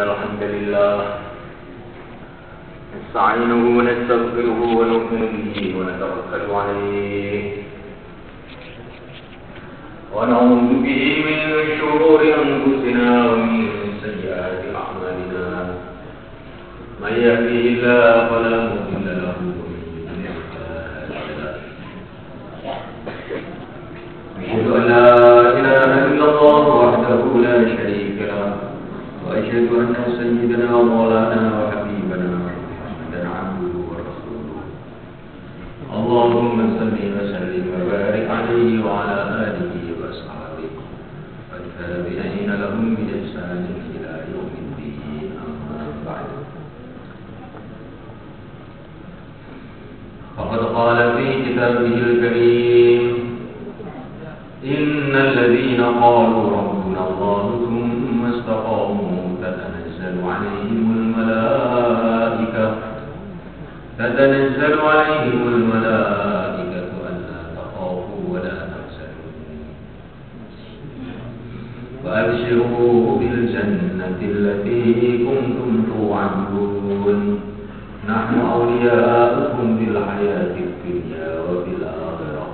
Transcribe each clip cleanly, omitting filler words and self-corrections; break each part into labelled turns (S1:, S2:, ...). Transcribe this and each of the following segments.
S1: الحمد لله نستعينه ونستغفره ونؤمن به ونتوكل عليه ونعوذ به من شرور أنفسنا ومن سيئات أعمالنا من يهده الله فلا مضل له ومن يضلل فلا هادي له أشهد أن لا إله إلا الله وحده لا شريك له وأشهد أن سيدنا ومولانا وحبيبنا محمدا عبده ورسوله اللهم صل وسلم وبارك عليه وعلى آله وأصحابه والتابعين لهم بإحسان إلى يوم الدين أما بعد فقد قال في كتابه الكريم إن الذين قالوا ربنا الله ثم استقاموا تتنزل عليهم الملائكة ألا تخافوا ولا تحزنوا وأبشروا بالجنة التي كنتم توعدون نحن أولياؤكم في الحياة الدنيا وفي الآخرة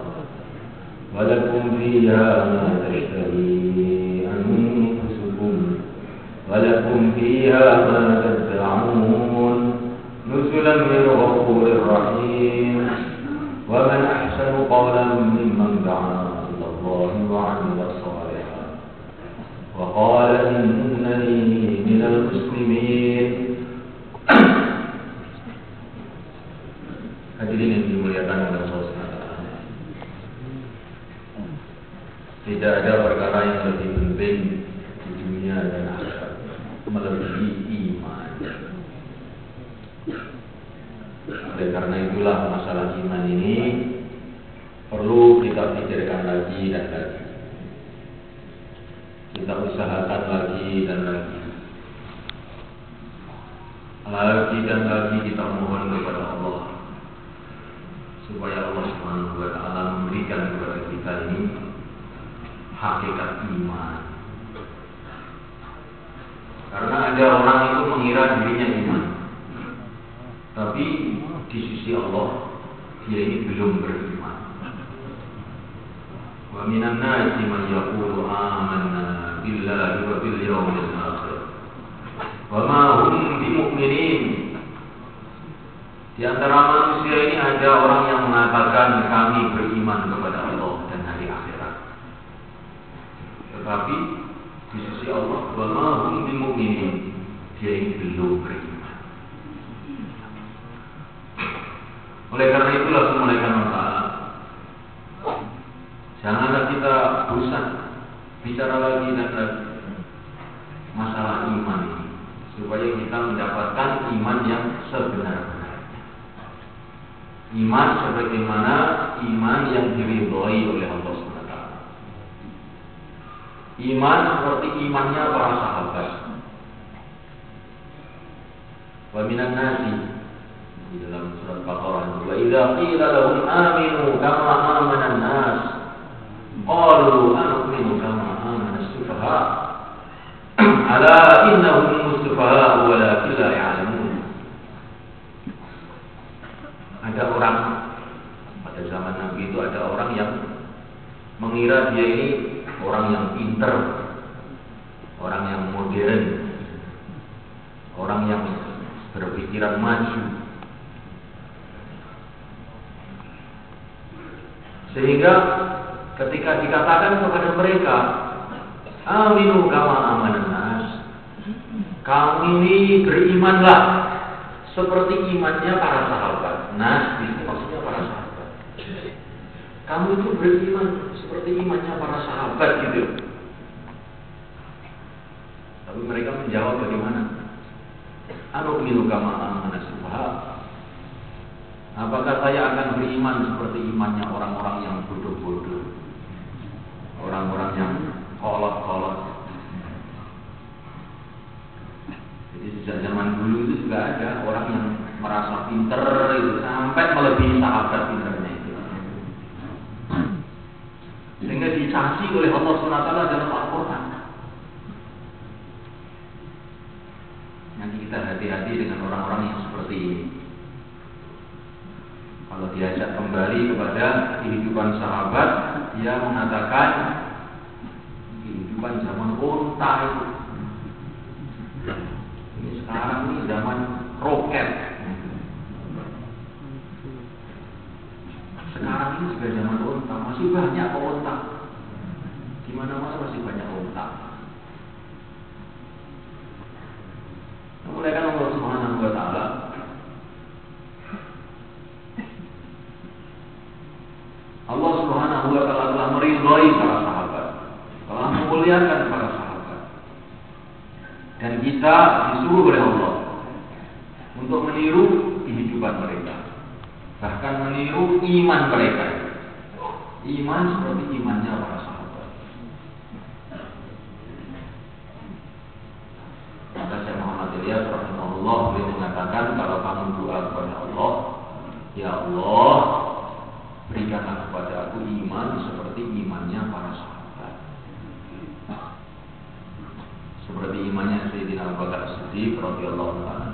S1: ولكم فيها ما تشتهي أنفسكم ولكم فيها ما تدعون نزلا من غفور رحيم ومن أحسن قولا ممن دعا إلى الله وعمل صالحا وقال إنني من المسلمين. Hadirin yang dimuliakan oleh Allah SWT, tidak ada perkara yang lebih penting di dunia dan akhirat melebihi iman. Oleh karena itulah masalah iman ini perlu kita pikirkan lagi dan lagi. Kita usahakan lagi dan lagi. Lagi dan lagi kita mohon kepada Allah supaya Allah Subhanahu wa taala memberikan kepada kita ini hakikat iman. Karena ada orang itu mengira dirinya iman, tapi di sisi Allah dia ini belum beriman. Wa minan nasi man yaqulu amanna billahi wa bil yawmil akhir wa ma hum bimu'minin. Di antara manusia ini ada orang yang mengatakan kami beriman kepada Allah dan hari akhirat, tetapi di sisi Allah wa ma hum bimu'minin, dia ini belum beriman. Oleh karena itulah semulaikan masalah, janganlah kita bosan bicara lagi dan lagi masalah iman ini, supaya kita mendapatkan iman yang sebenar-benarnya. Iman sebagaimana iman yang diridhoi oleh Allah SWT. Iman seperti imannya para sahabat. Wa minan nasi, di dalam surat Baqarah, wa idza qila lahum aminu kama amana an-nas qalu anu'minu kama amana as-sufaha ala innahum mustafaha walakin la ya'lamun. Ada orang pada zaman Nabi itu, ada orang yang mengira dia ini orang yang pinter, orang yang modern, orang yang berpikiran maju, sehingga ketika dikatakan kepada mereka aminu kama amanan nas, kamu ini berimanlah seperti imannya para sahabat. Nas itu maksudnya para sahabat. Kamu itu beriman seperti imannya para sahabat gitu. Tapi mereka menjawab bagaimana? Anu'minu kama amana as-sufaha. Apakah saya akan beriman seperti imannya orang-orang yang bodoh-bodoh, orang-orang yang kolot-kolot? Jadi sejak zaman dulu itu juga ada orang yang merasa pinter itu sampai melebihi sahabat pinternya itu, sehingga dicaci oleh Allah SWT dalam Al-Quran. hati-hati dengan orang-orang yang seperti ini. Kalau diajak kembali kepada kehidupan sahabat, dia mengatakan kehidupan zaman unta itu. Ini sekarang ini zaman roket. Sekarang ini juga zaman unta, masih banyak kok unta. Di mana-mana masih banyak unta. Mulai kan Allah Subhanahu wa taala telah meridhai para sahabat, telah memuliakan para sahabat. Dan kita disuruh oleh Allah untuk meniru kehidupan mereka, bahkan meniru iman mereka. Iman seperti imannya para sahabat. Maka Syekh Muhammad Ilyas rahimahullah beliau mengatakan, kalau kamu doa kepada Allah, ya Allah, berikanlah kepada aku iman seperti imannya para sahabat, seperti imannya Sayyidina Abu Bakar As-Siddiq radhiyallahu ta'ala,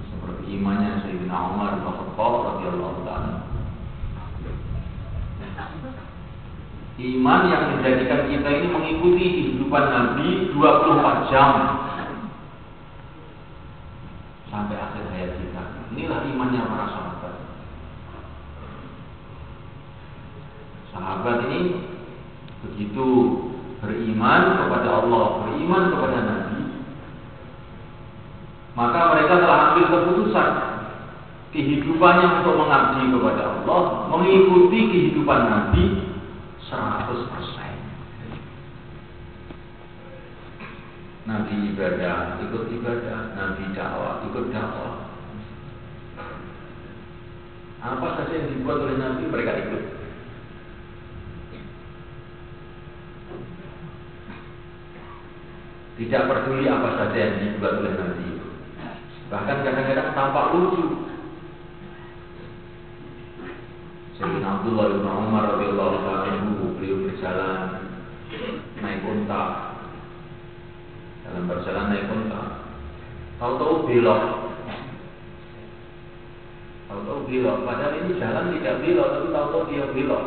S1: seperti imannya Sayyidina Umar bin Khattab radhiyallahu ta'ala. Iman yang menjadikan kita ini mengikuti kehidupan Nabi 24 jam sampai akhir hayat kita. Inilah imannya para sahabat. Sahabat ini begitu beriman kepada Allah, beriman kepada Nabi, maka mereka telah ambil keputusan kehidupannya untuk mengabdi kepada Allah, mengikuti kehidupan Nabi 100%. Nabi ibadah, ikut ibadah. Nabi dakwah, ikut dakwah. Apa saja yang dibuat oleh Nabi, mereka ikut. Tidak peduli apa saja yang dibuat oleh Nabi. Bahkan kadang-kadang tampak lucu. Sayyidina Abdullah bin Umar radhiyallahu anhu, beliau berjalan naik unta. Dalam berjalan naik unta, tahu-tahu belok. Padahal ini jalan tidak belok, tapi tahu-tahu dia belok.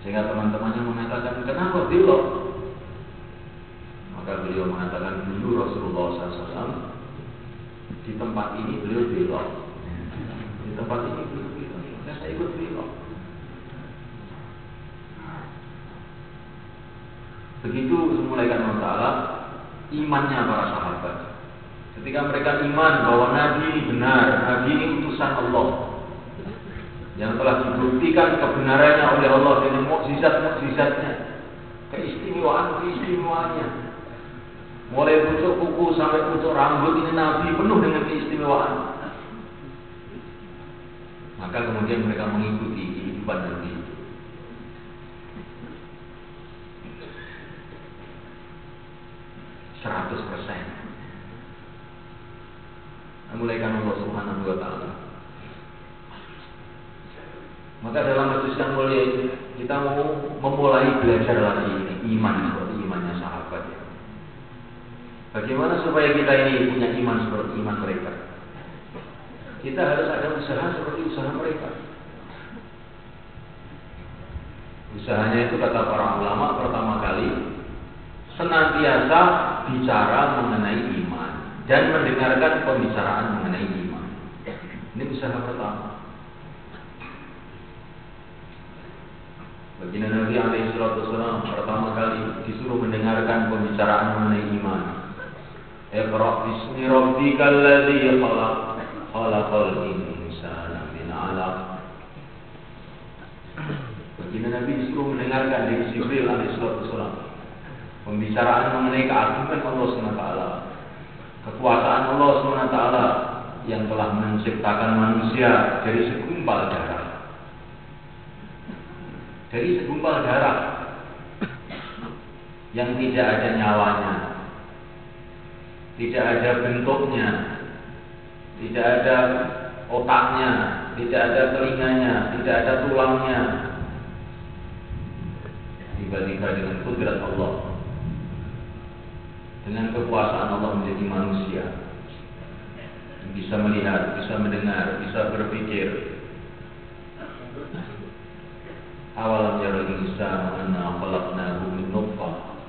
S1: Sehingga teman-temannya mengatakan, kenapa belok? Maka beliau mengatakan, dulu Rasulullah SAW di tempat ini beliau belok. Di tempat ini beliau belok. Maka saya ikut belok. Begitu semulaikan Allah Ta'ala imannya para sahabat. Ketika mereka iman bahwa Nabi ini benar, Nabi ini utusan Allah yang telah dibuktikan kebenarannya oleh Allah dengan mukjizat-mukjizatnya, keistimewaan-keistimewaannya. Mulai pucuk kuku sampai pucuk rambut, ini Nabi penuh dengan keistimewaan. Maka kemudian mereka mengikuti kehidupan Nabi. Mulaikan Allah Subhanahu wa ta'ala. Maka dalam majelis yang mulia ini kita mau memulai belajar lagi ini iman seperti imannya sahabat. Bagaimana supaya kita ini punya iman seperti iman mereka? Kita harus ada usaha seperti usaha mereka. Usahanya itu kata para ulama pertama kali senantiasa bicara mengenai iman dan mendengarkan pembicaraan mengenai iman. Ini usaha pertama. Baginda Nabi SAW pertama kali disuruh mendengarkan pembicaraan mengenai iman. Iqra bismi rabbikal ladzi khalaq, khalaqal insana min 'alaq. Baginda Nabi disuruh mendengarkan dari Jibril alaihissalam pembicaraan mengenai keagungan Allah SWT, kekuasaan Allah SWT yang telah menciptakan manusia dari segumpal darah. Dari segumpal darah yang tidak ada nyawanya, tidak ada bentuknya, tidak ada otaknya, tidak ada telinganya, tidak ada tulangnya. Tiba-tiba dengan kudrat Allah dengan kekuasaan Allah menjadi manusia, bisa melihat, bisa mendengar, bisa berpikir. Awalam yaral insanu anna khalaqnahu min nutfah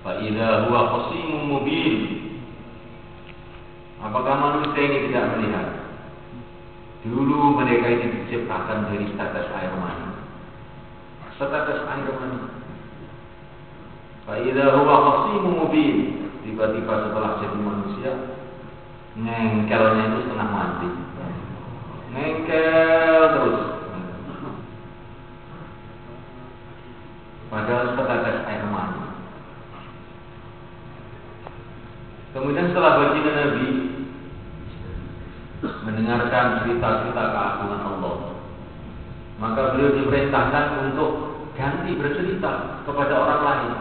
S1: fa idza huwa khasimun mubin. Apakah manusia ini tidak melihat? Dulu mereka ini diciptakan dari setetes air mani. Setetes air mani. Fa idza huwa khasimun mubin. Tiba-tiba setelah jadi manusia, ngengkelnya itu setengah mati. Ngengkel terus. Padahal setetes air mani. Kemudian setelah baginda Nabi mendengarkan cerita-cerita keagungan Allah, maka beliau diperintahkan untuk ganti bercerita kepada orang lain.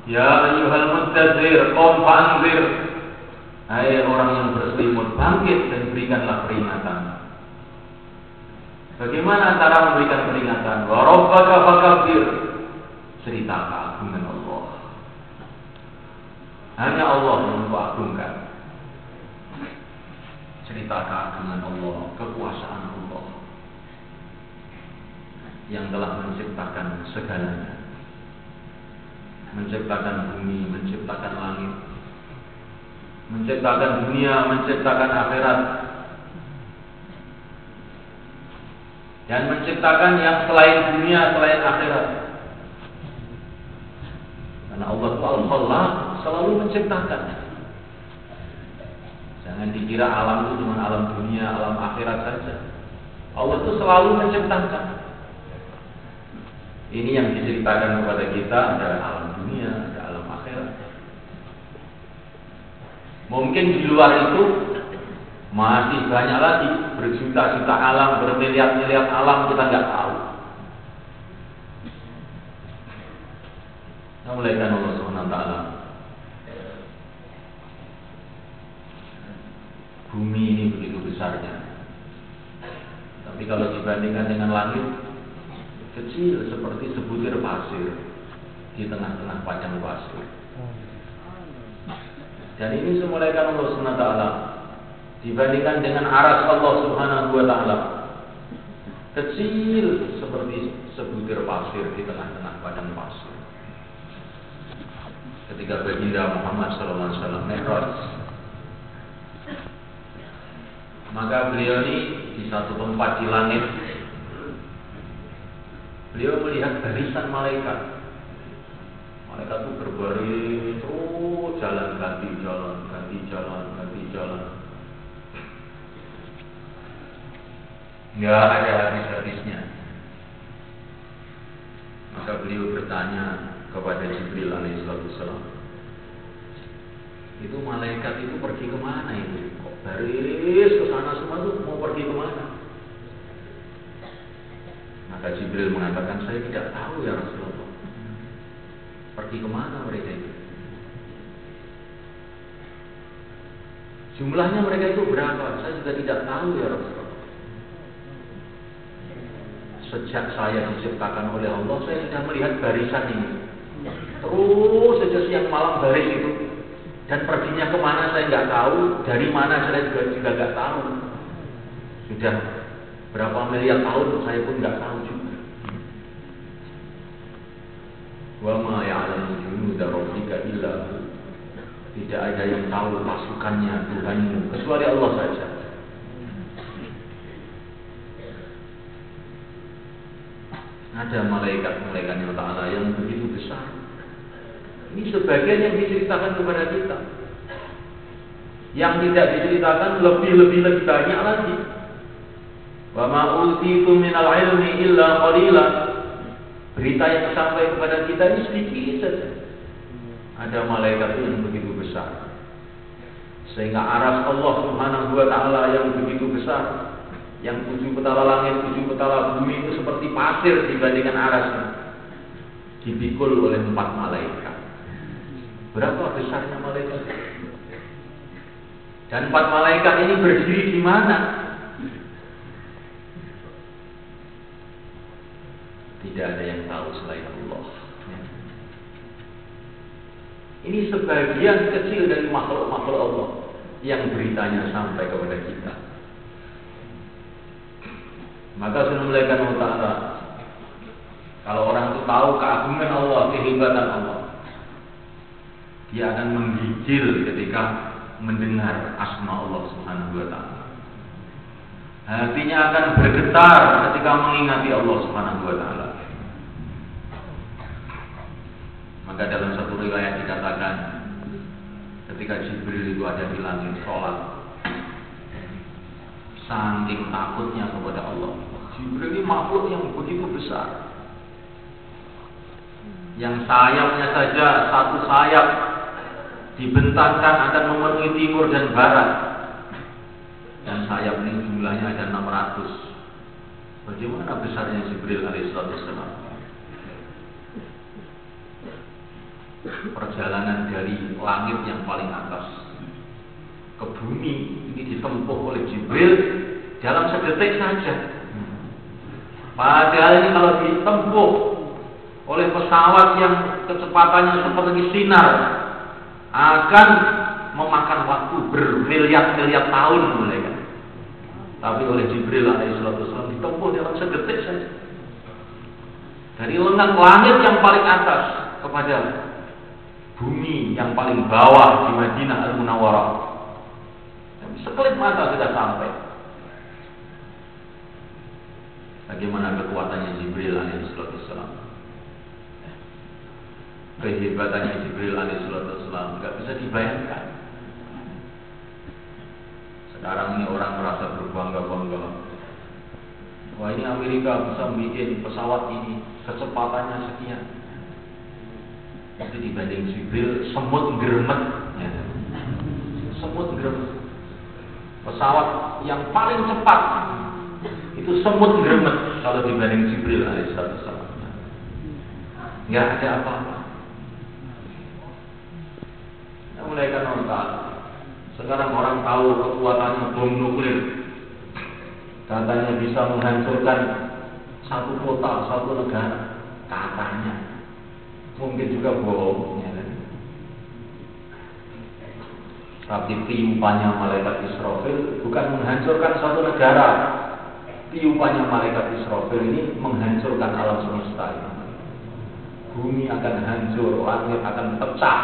S1: Ya ayyuhal mudzadzir, qum fa'anzir. Hai orang yang berselimut, bangkit dan berikanlah peringatan. Bagaimana cara memberikan peringatan? Wa rabbaka fakabbir. Cerita keagungan Allah. Hanya Allah yang kuagungkan. Cerita keagungan Allah, kekuasaan Allah yang telah menciptakan segalanya. Menciptakan bumi, menciptakan langit, menciptakan dunia, menciptakan akhirat, dan menciptakan yang selain dunia, selain akhirat. Karena Allah itu Al-Khallaq, selalu menciptakan. Jangan dikira alam itu cuma alam dunia, alam akhirat saja. Allah itu selalu menciptakan. Ini yang diceritakan kepada kita, ada alam dunia, ada alam akhirat. Mungkin di luar itu masih banyak lagi, berjuta-juta alam, bermiliar-miliar alam kita nggak tahu. Nah, mulai kan Allah SWT, bumi ini begitu besarnya. Tapi kalau dibandingkan dengan langit, kecil seperti sebutir pasir di tengah-tengah padang pasir. Dan ini semulaikan Allah SWT dibandingkan dengan aras Allah Subhanahu wa Ta'ala, kecil seperti sebutir pasir di tengah-tengah padang pasir. Ketika baginda Muhammad SAW Mi'raj, maka beliau ini di satu tempat di langit, beliau melihat barisan malaikat. Malaikat itu berbaris, jalan ganti jalan, ganti jalan, ganti jalan. Nggak ada habis-habisnya. Maka beliau bertanya kepada Jibril alaihissalam, itu malaikat itu pergi kemana itu? Kok baris ke sana semua itu mau pergi kemana? Maka Jibril mengatakan, saya tidak tahu ya Rasulullah. Pergi kemana mereka itu? Jumlahnya mereka itu berapa? Saya juga tidak tahu ya Rasulullah. Sejak saya diciptakan oleh Allah, saya sudah melihat barisan ini. Terus saja siang malam baris itu. Dan perginya kemana saya nggak tahu. Dari mana saya juga nggak tahu. Sudah berapa miliar tahun saya pun nggak tahu juga. Wa ma ya'lamu junuda rabbika illa hu. Tidak ada yang tahu pasukannya Tuhanmu kecuali Allah saja. Ada malaikat-malaikatnya Ta'ala yang begitu besar. Ini sebagian yang diceritakan kepada kita. Yang tidak diceritakan lebih banyak lagi. Wa ma utitu minal ilmi illa qalila. Berita yang sampai kepada kita ini sedikit saja. Ada malaikat yang begitu besar. Sehingga aras Allah Subhanahu wa Ta'ala yang begitu besar, yang 7 petala langit, 7 petala bumi itu seperti pasir dibandingkan arasnya, dipikul oleh 4 malaikat. Berapa besarnya malaikat? Dan 4 malaikat ini berdiri di mana? Tidak ada yang tahu selain Allah. Ini sebagian kecil dari makhluk-makhluk Allah yang beritanya sampai kepada kita. Maka sudah mulai ta'ala, kalau orang itu tahu keagungan Allah, kehebatan Allah, dia akan menggigil ketika mendengar asma Allah Subhanahu wa ta'ala. Hatinya akan bergetar ketika mengingati Allah Subhanahu wa ta'ala. Maka dalam satu riwayat dikatakan, ketika Jibril itu ada di langit sholat, saking takutnya kepada Allah. Jibril ini makhluk yang begitu besar, yang sayapnya saja satu sayap dibentangkan akan memenuhi timur dan barat, dan sayap ini jumlahnya ada 600. Bagaimana besarnya Jibril alaihissalam? Perjalanan dari langit yang paling atas ke bumi ini ditempuh oleh Jibril dalam sedetik saja. Padahal ini kalau ditempuh oleh pesawat yang kecepatannya seperti sinar akan memakan waktu bermiliar-miliar tahun mereka. Tapi oleh Jibril alaihissalam ditempuh dalam sedetik saja. Dari langit yang paling atas kepada bumi yang paling bawah di Madinah Al-Munawwarah. Sekelip mata sudah sampai. Bagaimana kekuatannya Jibril alaihissalam? Kehebatannya Jibril alaihissalam tidak bisa dibayangkan. Sekarang ini orang merasa berbangga-bangga. Wah, ini Amerika bisa bikin pesawat ini kecepatannya sekian. Itu dibanding Jibril semut geremet, ya. Semut geremet. Pesawat yang paling cepat itu semut geremet kalau dibanding Jibril alaihissalam. Nggak ada apa-apa. Nah, mulai kan sekarang orang tahu kekuatannya bom nuklir. Katanya bisa menghancurkan satu kota, satu negara. Katanya. Mungkin juga bohong, ya kan? Tapi tiupannya malaikat Israfil bukan menghancurkan satu negara. Tiupannya malaikat Israfil ini menghancurkan alam semesta ini. Bumi akan hancur, langit akan pecah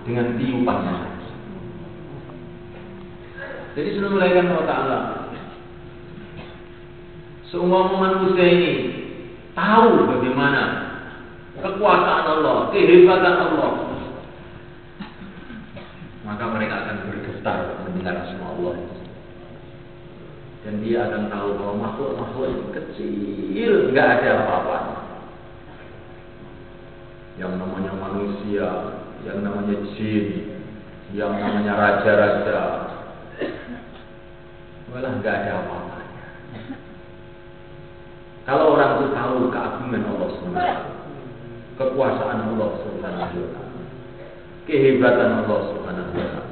S1: dengan tiupannya. Jadi sudah mulaikan Allah Ta'ala. Semua manusia ini tahu bagaimana kekuasaan Allah, kehebatan Allah. Maka mereka akan bergetar mendengar asma Allah. Dan dia akan tahu bahwa makhluk-makhluk yang kecil, nggak ada apa-apanya. Yang namanya manusia, yang namanya jin, yang namanya raja-raja, malah nggak ada apa-apanya. Kalau orang itu tahu keagungan Allah SWT, kekuasaan Allah Subhanahu wa ta'ala, kehebatan Allah Subhanahu wa ta'ala.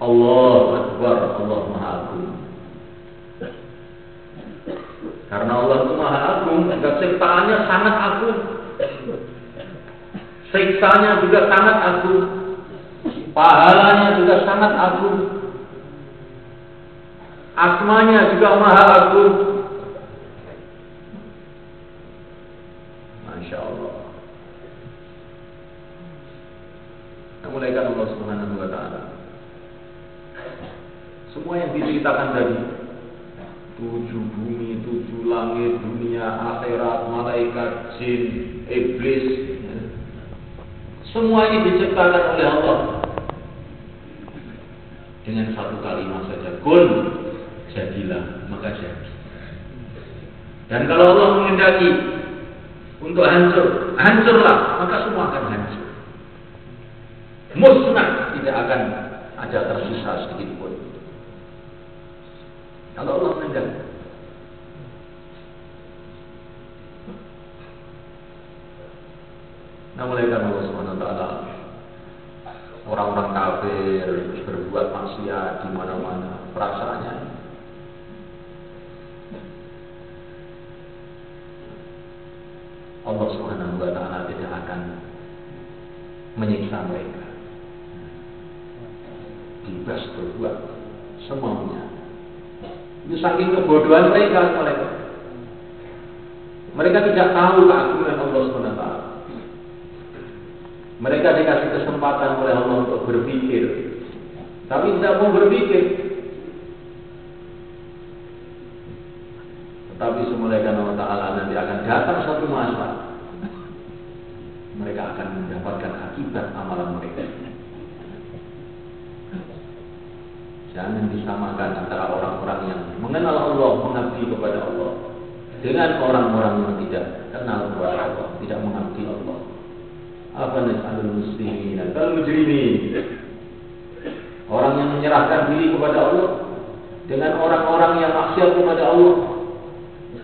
S1: Allah Akbar, Allah Maha Agung. Karena Allah itu Maha Agung, maka ciptaannya sangat agung. Siksanya juga sangat agung. Pahalanya juga sangat agung. Asmanya juga Maha Agung. Masya Allah. Mulaikan Allah Subhanahu wa ta'ala. Semua yang diceritakan tadi, 7 bumi, 7 langit, dunia, akhirat, malaikat, jin, iblis, semua ini diciptakan oleh Allah dengan satu kalimat saja, kun, jadilah, maka jadi. Dan kalau Allah menghendaki untuk hancur, hancurlah, maka semua akan hancur. Musnah, tidak akan ada tersisa sedikit pun. Kalau Allah menghendaki. Nah, mulai dari Allah Subhanahu wa ta'ala, orang-orang kafir berbuat maksiat di mana-mana, perasaannya Allah Subhanahu wa ta'ala tidak akan menyiksa mereka. Bebas berbuat semaunya. Itu saking kebodohan mereka. Mereka tidak tahu keagungan Allah SWT. Mereka dikasih kesempatan oleh Allah untuk berpikir, tapi tidak mau berpikir. Tetapi semulaikan Allah Ta'ala nanti akan datang satu masa, mereka akan mendapatkan akibat amalan mereka. Jangan disamakan antara orang-orang yang mengenal Allah, mengabdi kepada Allah, dengan orang-orang yang tidak kenal kepada Allah, tidak mengabdi Allah. Apa nas'alul muslimin kal mujrimin. Orang yang menyerahkan diri kepada Allah dengan orang-orang yang maksiat kepada Allah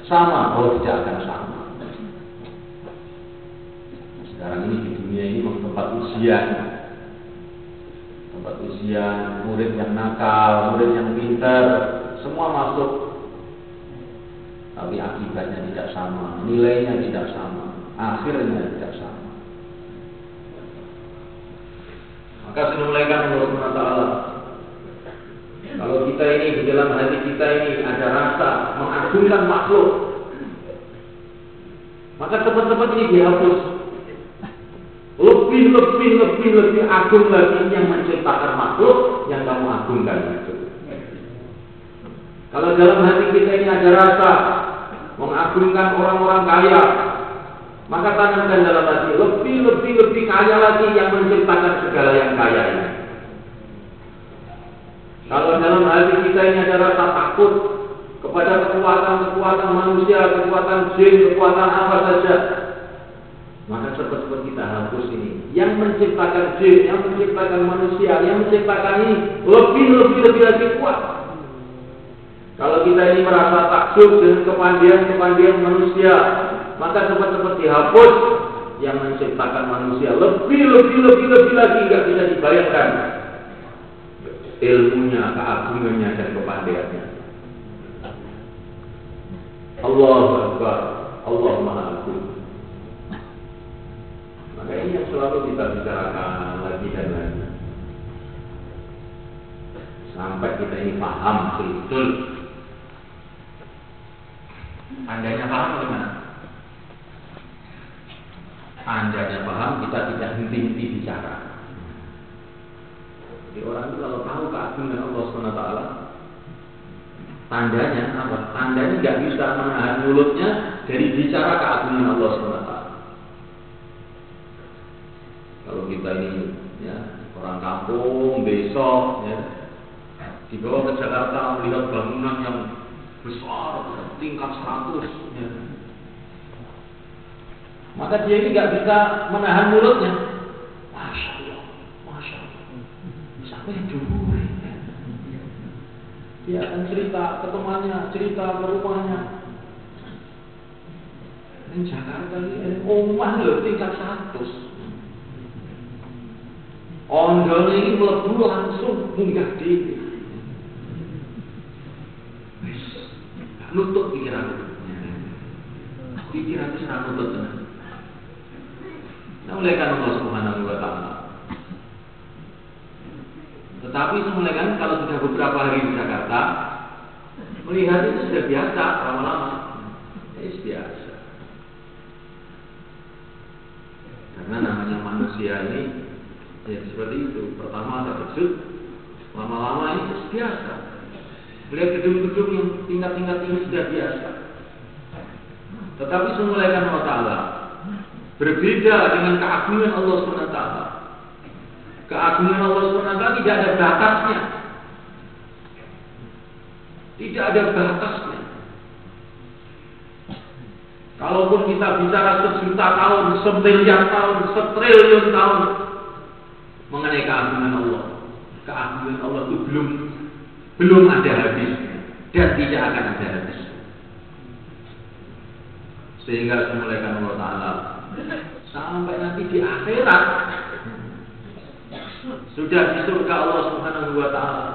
S1: sama? Oh, tidak akan sama. Sekarang ini di dunia ini tempat ujian. Tempat ujian, murid yang nakal, murid yang pintar, semua masuk. Tapi akibatnya tidak sama, nilainya tidak sama, akhirnya tidak sama. Maka semulaikan Allah SWT. Kalau kita ini di dalam hati kita ini ada rasa mengagungkan makhluk, maka cepat-cepat ini dihapus. Lebih agung lagi yang menciptakan makhluk yang kamu agungkan itu. Kalau dalam hati kita ini ada rasa mengagungkan orang-orang kaya, maka tanamkan dalam hati lebih kaya lagi yang menciptakan segala yang kaya ini. Kalau dalam hati kita ini ada rasa takut kepada kekuatan manusia, kekuatan jin, kekuatan apa saja, maka cepat-cepat kita hapus ini. Yang menciptakan jin, yang menciptakan manusia, yang menciptakan ini lebih lagi kuat. Kalau kita ini merasa takjub dengan kepandian manusia, maka cepat-cepat dihapus. Yang menciptakan manusia lebih lagi, nggak bisa dibayangkan ilmunya, keagungannya dan kepandiannya. Allahu Akbar, Allah Maha Agung. Maka ini yang selalu kita bicarakan lagi dan lagi sampai kita ini paham betul. Andainya paham bagaimana? Andainya paham, kita tidak henti-henti bicara. Jadi orang itu kalau tahu keagungan Allah SWT, tandanya apa? Tandanya nggak bisa menahan mulutnya dari bicara keagungan Allah SWT. Kalau kita ini ya orang kampung besok ya dibawa ke Jakarta melihat bangunan yang besar tingkat 100 ya, maka dia ini nggak bisa menahan mulutnya. Masya Allah. Sampai dulu dia akan cerita ke temannya, cerita ke rumahnya. Ini Jakarta ini omah loh tingkat 100. Ondol ini melebu langsung munggah di nutup pikiran itu sangat nutup. Nah, oleh karena Allah Subhanahu wa Ta'ala. Tetapi semulaikan kalau sudah beberapa hari di Jakarta, melihat itu sudah biasa lama-lama. Biasa. Karena namanya manusia ini ya seperti itu. Pertama terkejut, lama-lama ini biasa. Melihat gedung-gedung yang tingkat-tingkat ini sudah biasa. Tetapi semulaikan Allah Ta'ala berbeda dengan keagungan Allah SWT. Keagungan Allah SWT tidak ada batasnya. Tidak ada batasnya. Kalaupun kita bicara sejuta tahun, semiliar tahun, setriliun tahun mengenai keagungan Allah, keagungan Allah itu belum ada habisnya dan tidak akan ada habis. Sehingga semulaikan Allah Ta'ala sampai nanti di akhirat sudah di surga Allah Subhanahu wa Ta'ala,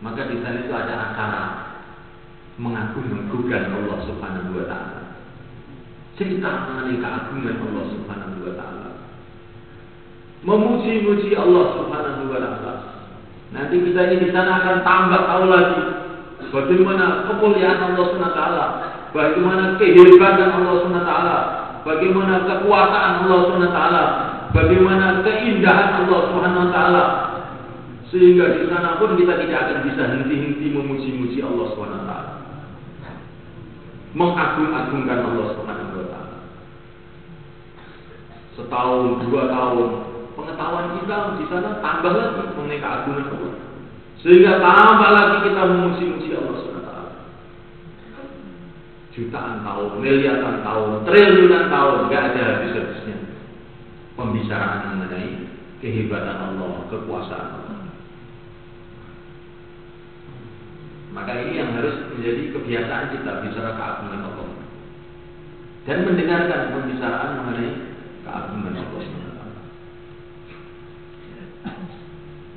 S1: maka di sana itu ada acara mengagung-agungkan Allah Subhanahu wa Ta'ala, cerita mengenai keagungan Allah Subhanahu wa Ta'ala. memuji-muji Allah Subhanahu wa taala. Nanti kita ini di sana akan tambah tahu lagi bagaimana kemuliaan Allah Subhanahu wa taala, bagaimana kehebatan Allah Subhanahu wa taala, bagaimana kekuasaan Allah Subhanahu wa taala, bagaimana keindahan Allah Subhanahu wa taala. Sehingga di sana pun kita tidak akan bisa henti-henti memuji-muji Allah Subhanahu wa taala. Mengagung-agungkan Allah Subhanahu wa taala. Setahun, 2 tahun, pengetahuan kita di sana tambah lagi mengenai keagungan Allah. Sehingga tambah lagi kita memuji-muji Allah Subhanahu wa taala. Jutaan tahun, miliaran tahun, triliunan tahun, enggak ada habis-habisnya pembicaraan mengenai kehebatan Allah, kekuasaan Allah. Maka ini yang harus menjadi kebiasaan kita bicara keagungan Allah dan mendengarkan pembicaraan mengenai keagungan Allah Subhanahu wa taala.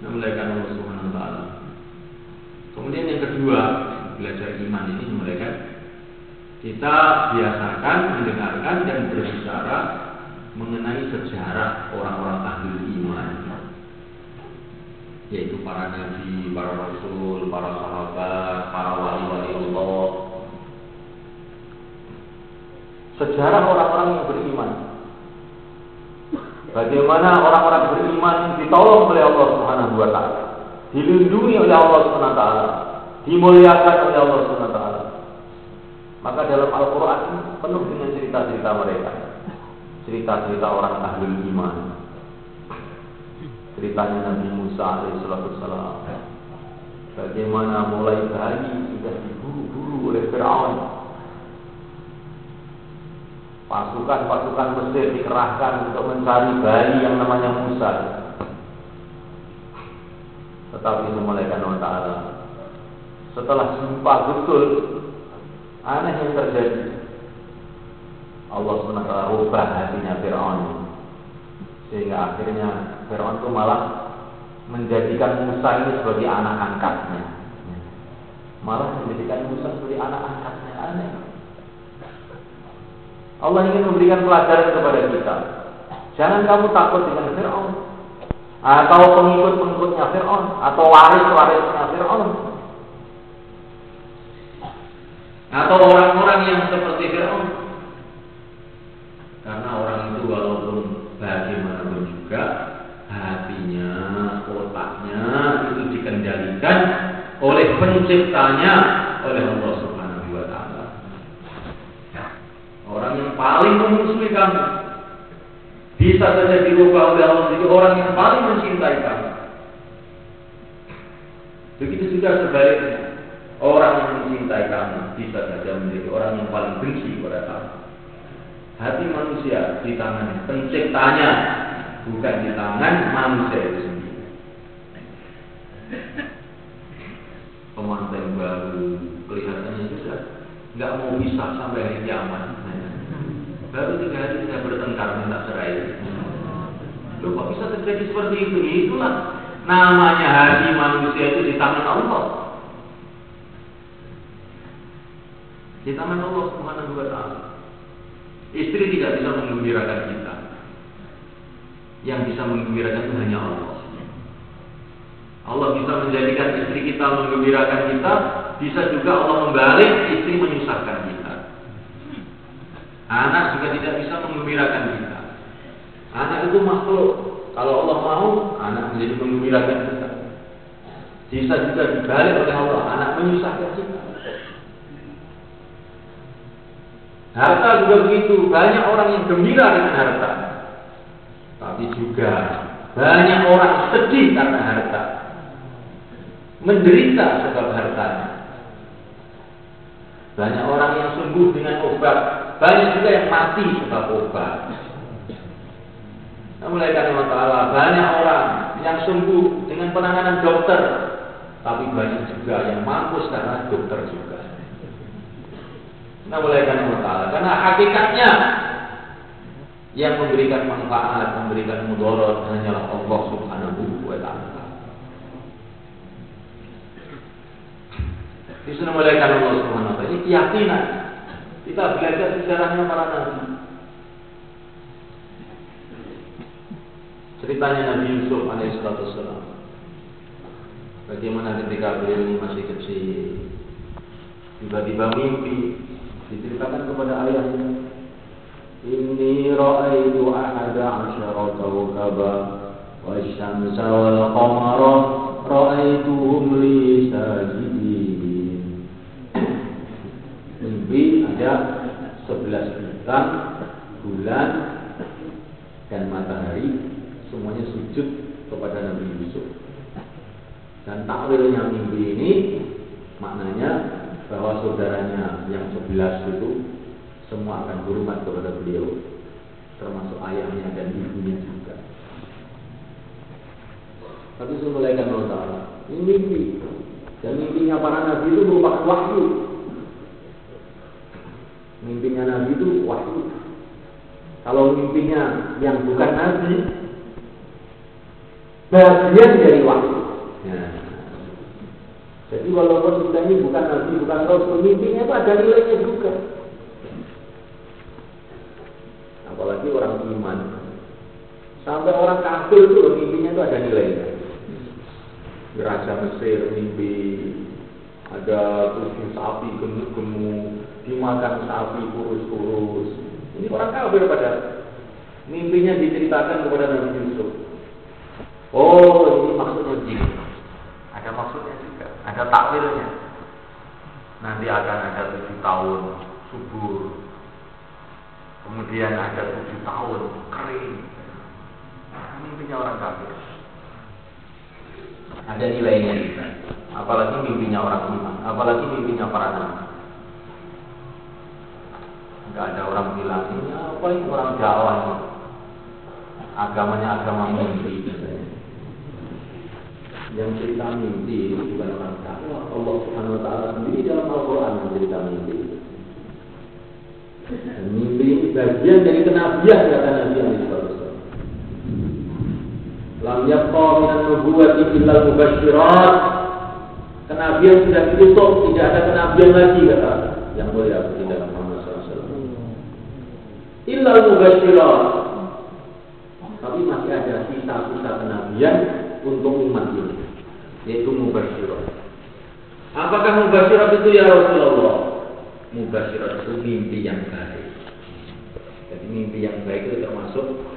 S1: Memuliakan Allah Subhanahu wa taala. Kemudian yang kedua, belajar iman ini memuliakan kita biasakan mendengarkan dan berbicara mengenai sejarah orang-orang ahli iman, yaitu para nabi, para rasul, para sahabat, para wali-wali Allah. Sejarah orang-orang yang beriman. Bagaimana orang-orang beriman ditolong oleh Allah Subhanahu wa taala, dilindungi oleh Allah Subhanahu wa taala, dimuliakan oleh Allah Subhanahu wa taala. Maka dalam Al-Qur'an penuh dengan cerita-cerita mereka. Cerita-cerita orang ahli iman. Ceritanya Nabi Musa alaihissalam, bagaimana mulai bayi sudah diburu-buru oleh Fir'aun. Pasukan-pasukan Mesir dikerahkan untuk mencari bayi yang namanya Musa. Tetapi memuliakan Allah Ta'ala, setelah jumpa betul, aneh yang terjadi. Allah SWT rubah hatinya Fir'aun, sehingga akhirnya Fir'aun itu malah menjadikan Musa ini sebagai anak angkatnya. Malah menjadikan Musa sebagai anak angkatnya. Aneh. Allah ingin memberikan pelajaran kepada kita. Jangan kamu takut dengan Fir'aun, atau pengikut-pengikutnya Fir'aun, atau waris-warisnya Fir'aun, atau orang-orang yang seperti Fir'aun. Karena orang itu walaupun bagaimanapun juga hatinya, otaknya itu dikendalikan oleh penciptanya, oleh Allah Subhanahu wa taala. Orang yang paling memusuhi kamu bisa saja dirubah oleh Allah menjadi orang yang paling mencintai kamu. Begitu juga sebaliknya, orang yang mencintai kamu bisa saja menjadi orang yang paling benci kepada kamu. Hati manusia di tangan penciptanya, bukan di tangan manusia itu sendiri. Pemantai baru kelihatannya sudah nggak mau pisah sampai hari kiamat. Baru 3 hari sudah bertengkar minta cerai. Loh, kok bisa terjadi seperti itu? Itulah namanya hati manusia itu di tangan Allah. Di tangan Allah Subhanahu wa taala. Istri tidak bisa menggembirakan kita. Yang bisa menggembirakan itu hanya Allah. Allah bisa menjadikan istri kita menggembirakan kita, bisa juga Allah membalik istri menyusahkan kita. Anak juga tidak bisa menggembirakan kita. Anak itu makhluk. Kalau Allah mau, anak menjadi menggembirakan kita. Bisa juga dibalik oleh Allah, anak menyusahkan kita. Harta juga begitu. Banyak orang yang gembira dengan harta, tapi juga banyak orang sedih karena harta, menderita sebab hartanya. Banyak orang yang sembuh dengan obat, banyak juga yang mati sebab obat. Mulai karena Allah Ta'ala, banyak orang yang sembuh dengan penanganan dokter, tapi banyak juga yang mampus karena dokter juga. Mulai karena Allah Ta'ala, karena hakikatnya yang memberikan manfaat, memberikan mudarat hanyalah Allah Subhanahu wa Ta'ala. Di sana mulai karena Allah Subhanahu wa Ta'ala, ini keyakinan. Kita belajar sejarahnya para nabi. ceritanya Nabi Yusuf alaihissalam. Bagaimana ketika beliau ini masih kecil, tiba-tiba mimpi, diceritakan kepada ayahnya, inni ra'aitu ahada asyara kawkaba wasyamsa wal qamara ra'aituhum li sajidin. Mimpi ada 11 bintang, bulan dan matahari semuanya sujud kepada Nabi Yusuf. Dan takwilnya mimpi ini maknanya bahwa saudaranya yang 11 itu semua akan hormat kepada beliau, termasuk ayahnya dan ibunya juga. Tapi semulaikan Allah Ta'ala, ini mimpi, dan mimpinya para nabi itu merupakan wahyu. Mimpinya nabi itu wahyu. Kalau mimpinya yang bukan nabi, bagian dari wahyu. Nah, jadi walaupun kita ini bukan nabi, bukan rasul, mimpinya itu ada nilainya juga. Apalagi orang iman, sampai orang kafir itu mimpinya itu ada nilainya. Raja Mesir mimpi ada 7 sapi gemuk-gemuk, dimakan sapi kurus-kurus. Ini orang kafir pada mimpinya diceritakan kepada Nabi Yusuf. Oh, ini maksudnya begini. Ada maksudnya juga, ada takwilnya. Nanti akan ada 7 tahun subur, kemudian ada 7 tahun kering. Mimpinya orang kafir ada nilainya, apalagi mimpinya orang iman, apalagi mimpinya para nabi. Enggak ada orang bilang ini apa ini orang Jawa ini, agamanya agama mimpi. Yang cerita mimpi itu bukan orang Jawa. Allah Subhanahu Wa Taala sendiri dalam Al-Quran mencerita mimpi. Dan mimpi ini bagian dari kenabian kata Nabi SAW. Lam yabqa minan nubuwwati illa mubasysyirat. Kenabian sudah ditutup, tidak ada kenabian lagi kata yang mulia Baginda Muhammad SAW. Illa mubasysyirat. Tapi masih ada sisa-sisa kenabian untuk umat ini, yaitu mubasysyirat. Apakah mubasysyirat itu ya Rasulullah? Mubasysyirat itu mimpi yang baik. Jadi mimpi yang baik itu termasuk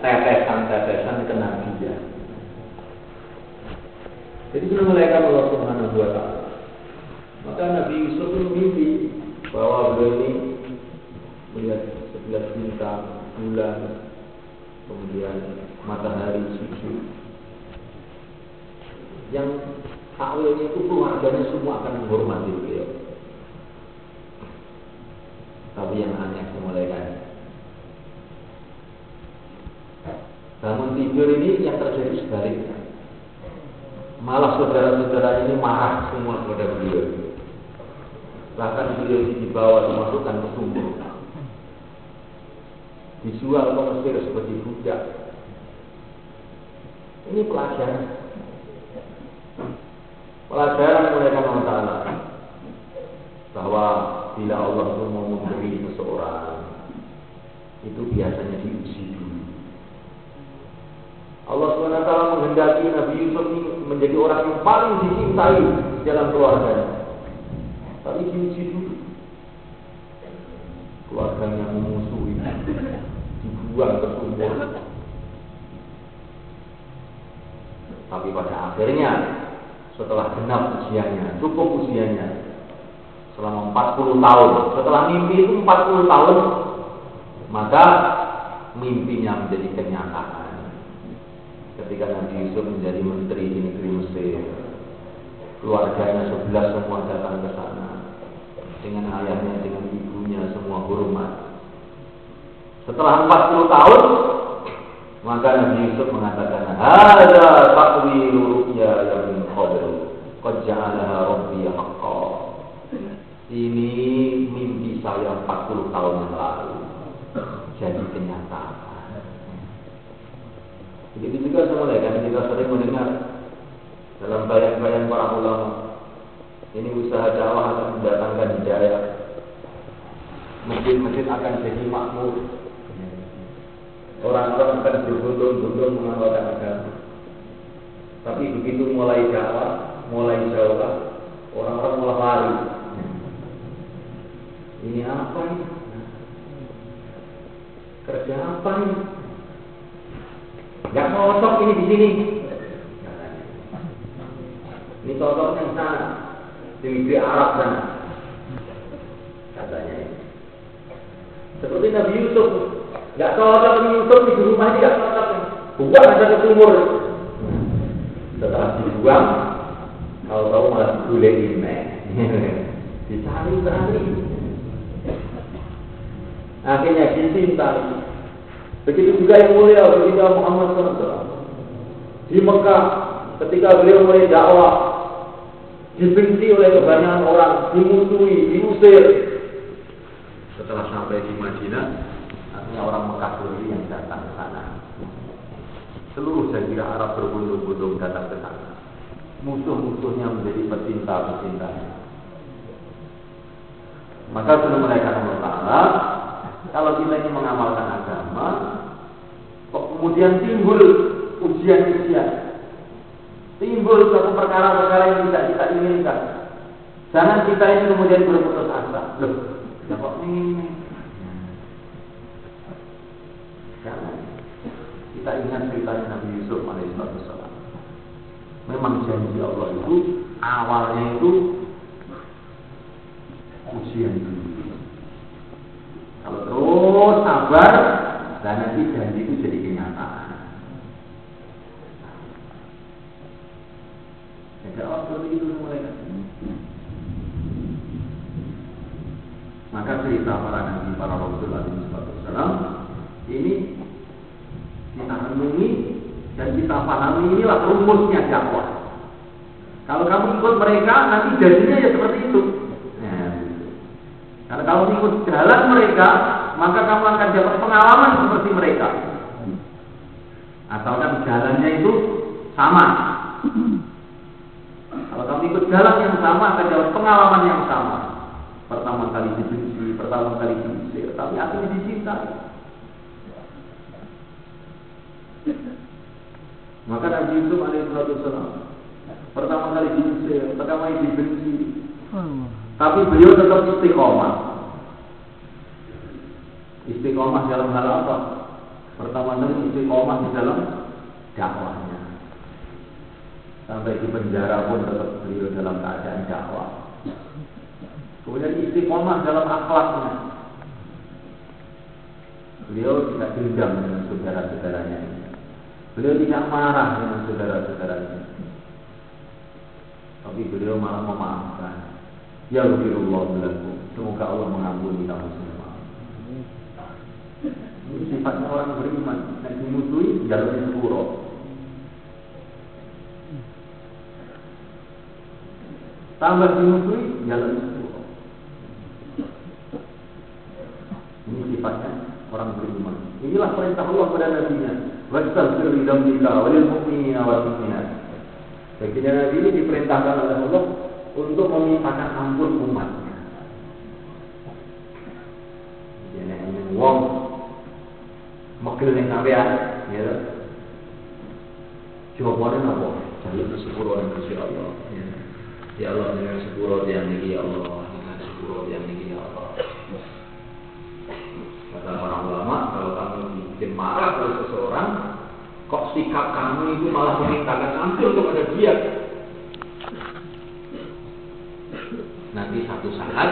S1: tetesan-tetesan kenabian. Jadi dimulaikan Allah Subhanahu Wa Taala. Maka Nabi Yusuf itu mimpi bahwa beliau ini melihat 11 bintang, bulan, kemudian matahari sujud. Yang takwilnya itu keluarganya semua akan menghormati beliau. Tapi yang aneh dimulaikan, bangun tidur ini yang terjadi sebaliknya. Malah saudara-saudara ini marah semua kepada beliau. Bahkan beliau ini dibawa dimasukkan ke sumur, dijual ke Mesir seperti budak. Ini pelajaran mereka Allah Ta'ala, bahwa bila Allah itu mau memberi seseorang, itu biasanya diuji dulu. Allah SWT menghendaki Nabi Yusuf ini menjadi orang yang paling dicintai dalam keluarganya, tapi diuji dulu. Keluarganya memusuhi, dibuang ke sumur. Tapi pada akhirnya, setelah genap usianya, cukup usianya, selama 40 tahun, setelah mimpi itu 40 tahun, maka mimpinya menjadi kenyataan. Ketika Nabi Yusuf menjadi menteri di negeri Mesir, keluarganya 11 semua datang ke sana, dengan ayahnya, dengan ibunya, semua hormat. Setelah 40 tahun, maka Nabi Yusuf mengatakan, "Hadza ta'wilu ru'ya min qabl, qad ja'alaha rabbi haqqan." Ini mimpi saya 40 tahun yang lalu jadi kenyataan. Begitu juga sama kan kita sering mendengar dalam bayang-bayang para ulama, ini usaha dakwah akan mendatangkan hidayah, masjid-masjid akan jadi makmur. orang-orang akan berbondong-bondong mengamalkan agama. Tapi begitu mulai dakwah, mulai jauh, orang-orang malah lari. Ini apa ini? Kerja apa ini? Gak cocok ini di sini. Ini cocoknya di sana, di negeri Arab sana. Katanya ini. Seperti Nabi Yusuf, gak cocok ini Yusuf di rumah ini gak cocok. Buang aja ke sumur. Setelah dibuang, kalau tahu malah dibolehin, dicari-cari. Akhirnya dicinta. Begitu juga yang mulia Baginda Muhammad SAW di Mekah, ketika beliau mulai dakwah, dibenci oleh kebanyakan orang, dimusuhi, diusir. Setelah sampai di Madinah, akhirnya orang Mekah sendiri yang datang ke sana. Seluruh jazirah Arab berbondong-bondong datang ke sana. Musuh-musuhnya menjadi pecinta-pecintanya. Maka sudah mereka Allah, kalau kita ini mengamalkan agama, kok kemudian timbul ujian-ujian, timbul suatu perkara-perkara yang tidak kita inginkan. Jangan kita ini kemudian berputus asa. Loh, ya kok ini? Jangan. Kita ingat ceritanya Nabi Yusuf alaihissalam. Memang janji Allah itu awalnya itu ujian dulu. Kalau terus sabar, dan nanti janji itu jadi kenyataan. Jadi Allah seperti itu mulai. Maka cerita para nabi, para rasul alaihissalam ini kita renungi dan kita pahami, inilah rumusnya dakwah. Kalau kamu ikut mereka, nanti jadinya ya seperti itu. Karena kalau ikut jalan mereka, maka kamu akan dapat pengalaman seperti mereka. Asalkan jalannya itu sama. Kalau kamu ikut jalan yang sama, akan dapat pengalaman yang sama. Pertama kali dibenci, pertama kali diusir, tapi akhirnya dicintai. Maka Nabi Yusuf alaihissalam pertama kali diusir, pertama kali dibenci, tapi beliau tetap istiqomah. Istiqomah dalam hal apa? Pertama kali istiqomah di dalam dakwahnya. Sampai di penjara pun tetap beliau dalam keadaan dakwah. Kemudian istiqomah dalam akhlaknya. Beliau tidak dendam dengan saudara-saudaranya. Beliau tidak marah dengan saudara-saudaranya. Tapi beliau malah memaafkan. Ya Rasulullah lakum. Semoga Allah mengampuni kamu semua. Ini sifatnya orang beriman. Yang dimusuhi jalannya sepuro. Tambah dimusuhi jalannya sepuro. Ini sifatnya orang beriman. Inilah perintah Allah kepada Nabi-Nya. Wastaghfir li dzambika wa lil mu'minina wal mu'minat. Jadi Nabi ini diperintahkan oleh Allah untuk memintakan ampun umatnya. Jadi ini wong megel ning sampean, ya. Jawabane napa? Jaluk sepuro ning Gusti Allah. Ya Allah, dengan sepuro yang niki ya Allah, dengan sepuro yang niki ya Allah. Kata para ulama, kalau kamu bikin marah oleh seseorang, kok sikap kamu itu malah memintakan ampun kepada dia? Nanti satu saat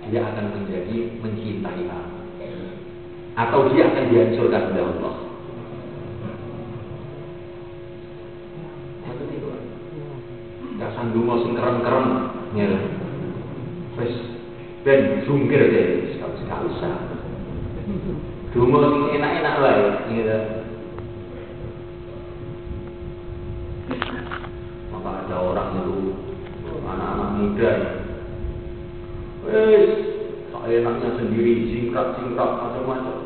S1: dia akan menjadi mencintai kamu, atau dia akan dihancurkan oleh Allah. Gak sandungo sing kerem-kerem, ya. Wes ben jungkir deh, sekali-sekali sah. Dungo sing enak-enak wae, gitu. Maka ada orang itu anak-anak muda, wes enaknya sendiri, singkat-singkat macam-macam.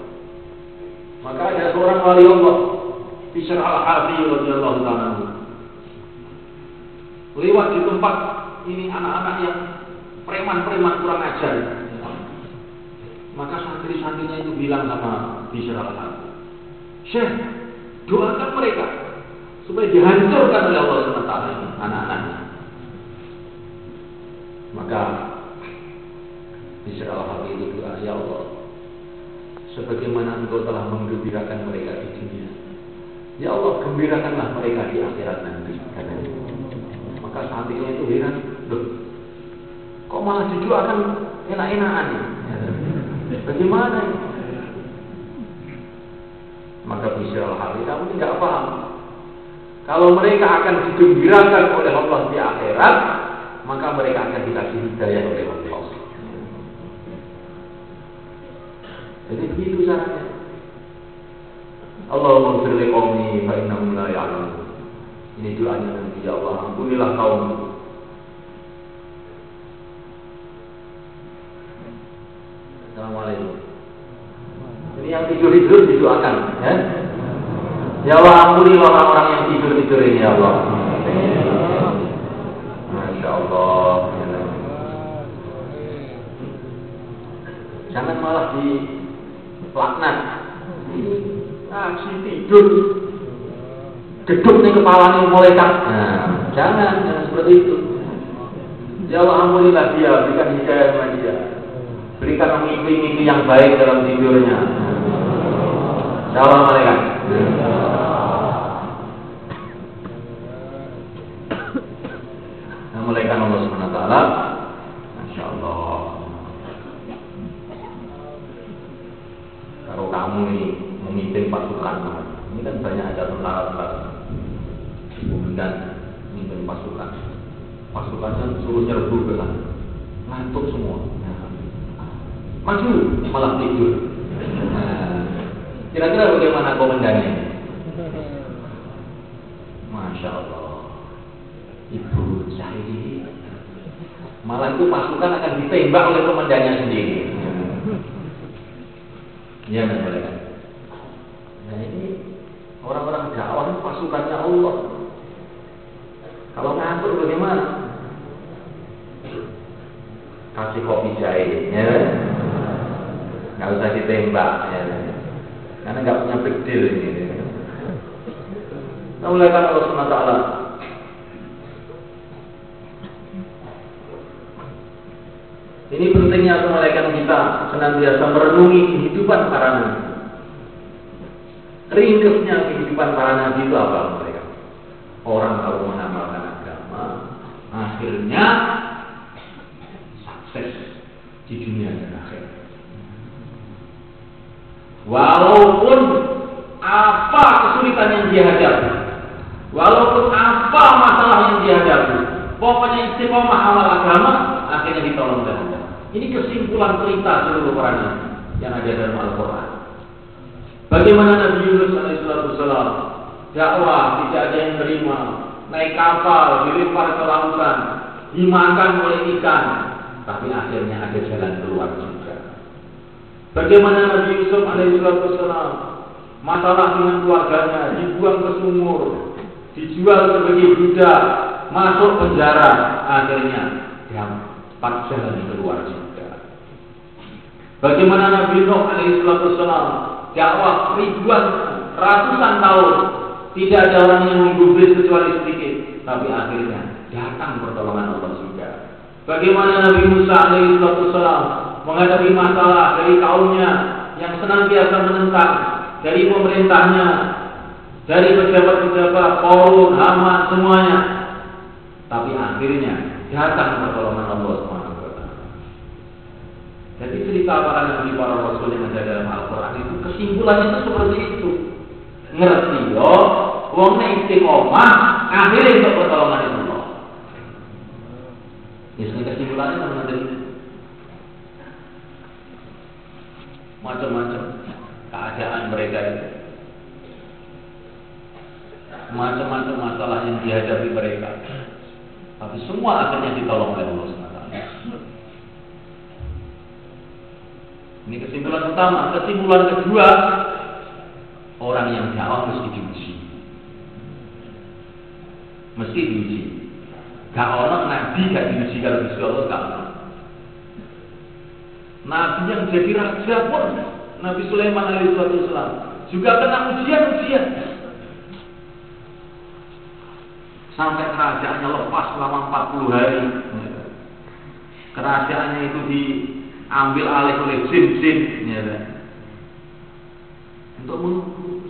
S1: Maka ada seorang wali Allah, Bishr al-Harbi radhiyallahu ta'ala anhu, lewat di tempat ini anak-anak yang preman-preman kurang ajar. Maka santri-santrinya itu bilang sama Bishr al-Harbi, Syekh, doakan mereka supaya dihancurkan oleh Allah SWT anak-anaknya. Maka Bisrahal itu doa, ya Allah, sebagaimana Engkau telah menggembirakan mereka di dunia, ya Allah, gembirakanlah mereka di akhirat nanti. Maka sahabatnya itu heran, loh, kok malah didoakan enak-enakan ya? Bagaimana ini? Maka Bisrahal, kamu tidak paham. Kalau mereka akan digembirakan oleh Allah di akhirat, maka mereka akan dikasih hidayah oleh Allah. Jadi begitu caranya. Allahumma ighfir li qaumi fa innahum la ya'lamun. Ini doanya Nabi, ya Allah, ampunilah kaum. Assalamualaikum. Ini yang tidur-tidur didoakan, ya. Ya Allah, ampunilah orang-orang yang tidur-tidur ini, ya Allah. Masya Allah. Jangan malah dilaknat. Si tidur, gedung nih kepalanya malaikat. Nah, jangan seperti itu. Ya Allah, ampunilah dia, berikan hidayah kepada dia, berikan mimpi-mimpi yang baik dalam tidurnya. Salam malaikat. Nah, malaikat Allah SWT, Masya Allah. Kalau kamu ini memimpin pasukan, ini kan banyak ada tentara-tentara, dan memimpin pasukan, pasukannya suruh nyerbu ke sana, ngantuk semua, maju malah tidur. Kira-kira bagaimana komandannya? Masya Allah, Ibu Syahidi, malah itu pasukan akan ditembak oleh komandannya sendiri. Ya, mereka. Nah, ini orang-orang dakwah pasukannya Allah. Kalau ngantuk bagaimana? Kasih kopi jahe, ya. Nggak usah ditembak, ya. Karena nggak punya big deal ini. Nah, mulai kan Allah SWT. Ini pentingnya kemalakan kita senantiasa merenungi kehidupan para nabi. Ringkesnya kehidupan para nabi itu apa mereka? Orang kalau mengamalkan agama, akhirnya sukses di dunia dan akhirat. Walaupun apa kesulitan yang dia hadapi, walaupun apa masalah yang dia hadapi, pokoknya istiqomah amal agama, akhirnya ditolong oleh Allah. Ini kesimpulan cerita seluruh para nabi yang ada dalam Al-Quran. Bagaimana Nabi Yunus alaihissalam dakwah tidak ada yang terima, naik kapal dilempar ke lautan, dimakan oleh ikan, tapi akhirnya ada jalan keluar juga. Bagaimana Nabi Yusuf alaihissalam masalah dengan keluarganya, dibuang ke sumur, dijual sebagai budak, masuk penjara, akhirnya dapat jalan keluar juga. Bagaimana Nabi Nuh alaihissalam dakwah ribuan, ratusan tahun, tidak ada orang yang menggubris kecuali sedikit, tapi akhirnya datang pertolongan Allah juga. Bagaimana Nabi Musa alaihissalam menghadapi masalah dari kaumnya yang senantiasa menentang, dari pemerintahnya, dari pejabat-pejabat, Qarun, Haman, semuanya, tapi akhirnya datang pertolongan Allah SWT. Jadi cerita para nabi, para rasul yang ada dalam Al-Quran itu kesimpulannya itu seperti itu. Ngerti yo, wong nek istiqomah, akhirnya untuk pertolongan Allah. Ini kesimpulannya teman-teman, macam-macam keadaan mereka itu, macam-macam masalah yang dihadapi mereka, tapi semua akhirnya ditolong oleh Allah SWT. Ini kesimpulan pertama. Kesimpulan kedua, orang yang dakwah mesti diuji. Mesti diuji. Gak orang nabi gak diuji kalau Gusti Allah gak orang. Nabi yang jadi raja pun, Nabi Sulaiman alaihissalam juga kena ujian. Sampai kerajaannya lepas selama 40 hari. Kerajaannya itu diambil alih oleh jin-jin.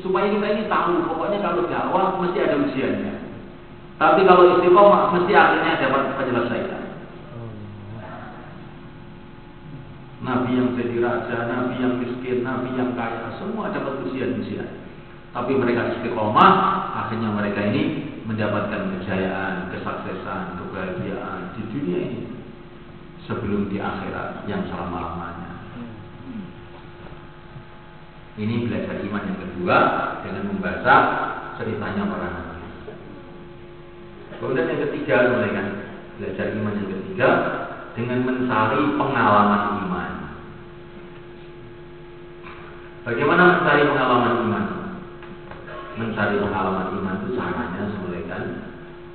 S1: Supaya kita ini tahu, pokoknya kalau dakwah mesti ada ujiannya. Tapi kalau istiqomah mesti akhirnya dapat penyelesaian. Nabi yang jadi raja, nabi yang miskin, nabi yang kaya, semua dapat ujian-ujian. Tapi mereka istiqomah, akhirnya mereka ini mendapatkan kejayaan, kesuksesan, kebahagiaan di dunia ini sebelum di akhirat yang selama-lamanya. Ini belajar iman yang kedua dengan membaca ceritanya para nabi. Kemudian yang ketiga, mulai kan belajar iman yang ketiga dengan mencari pengalaman iman. Bagaimana mencari pengalaman iman? Mencari pengalaman iman itu caranya mulai kan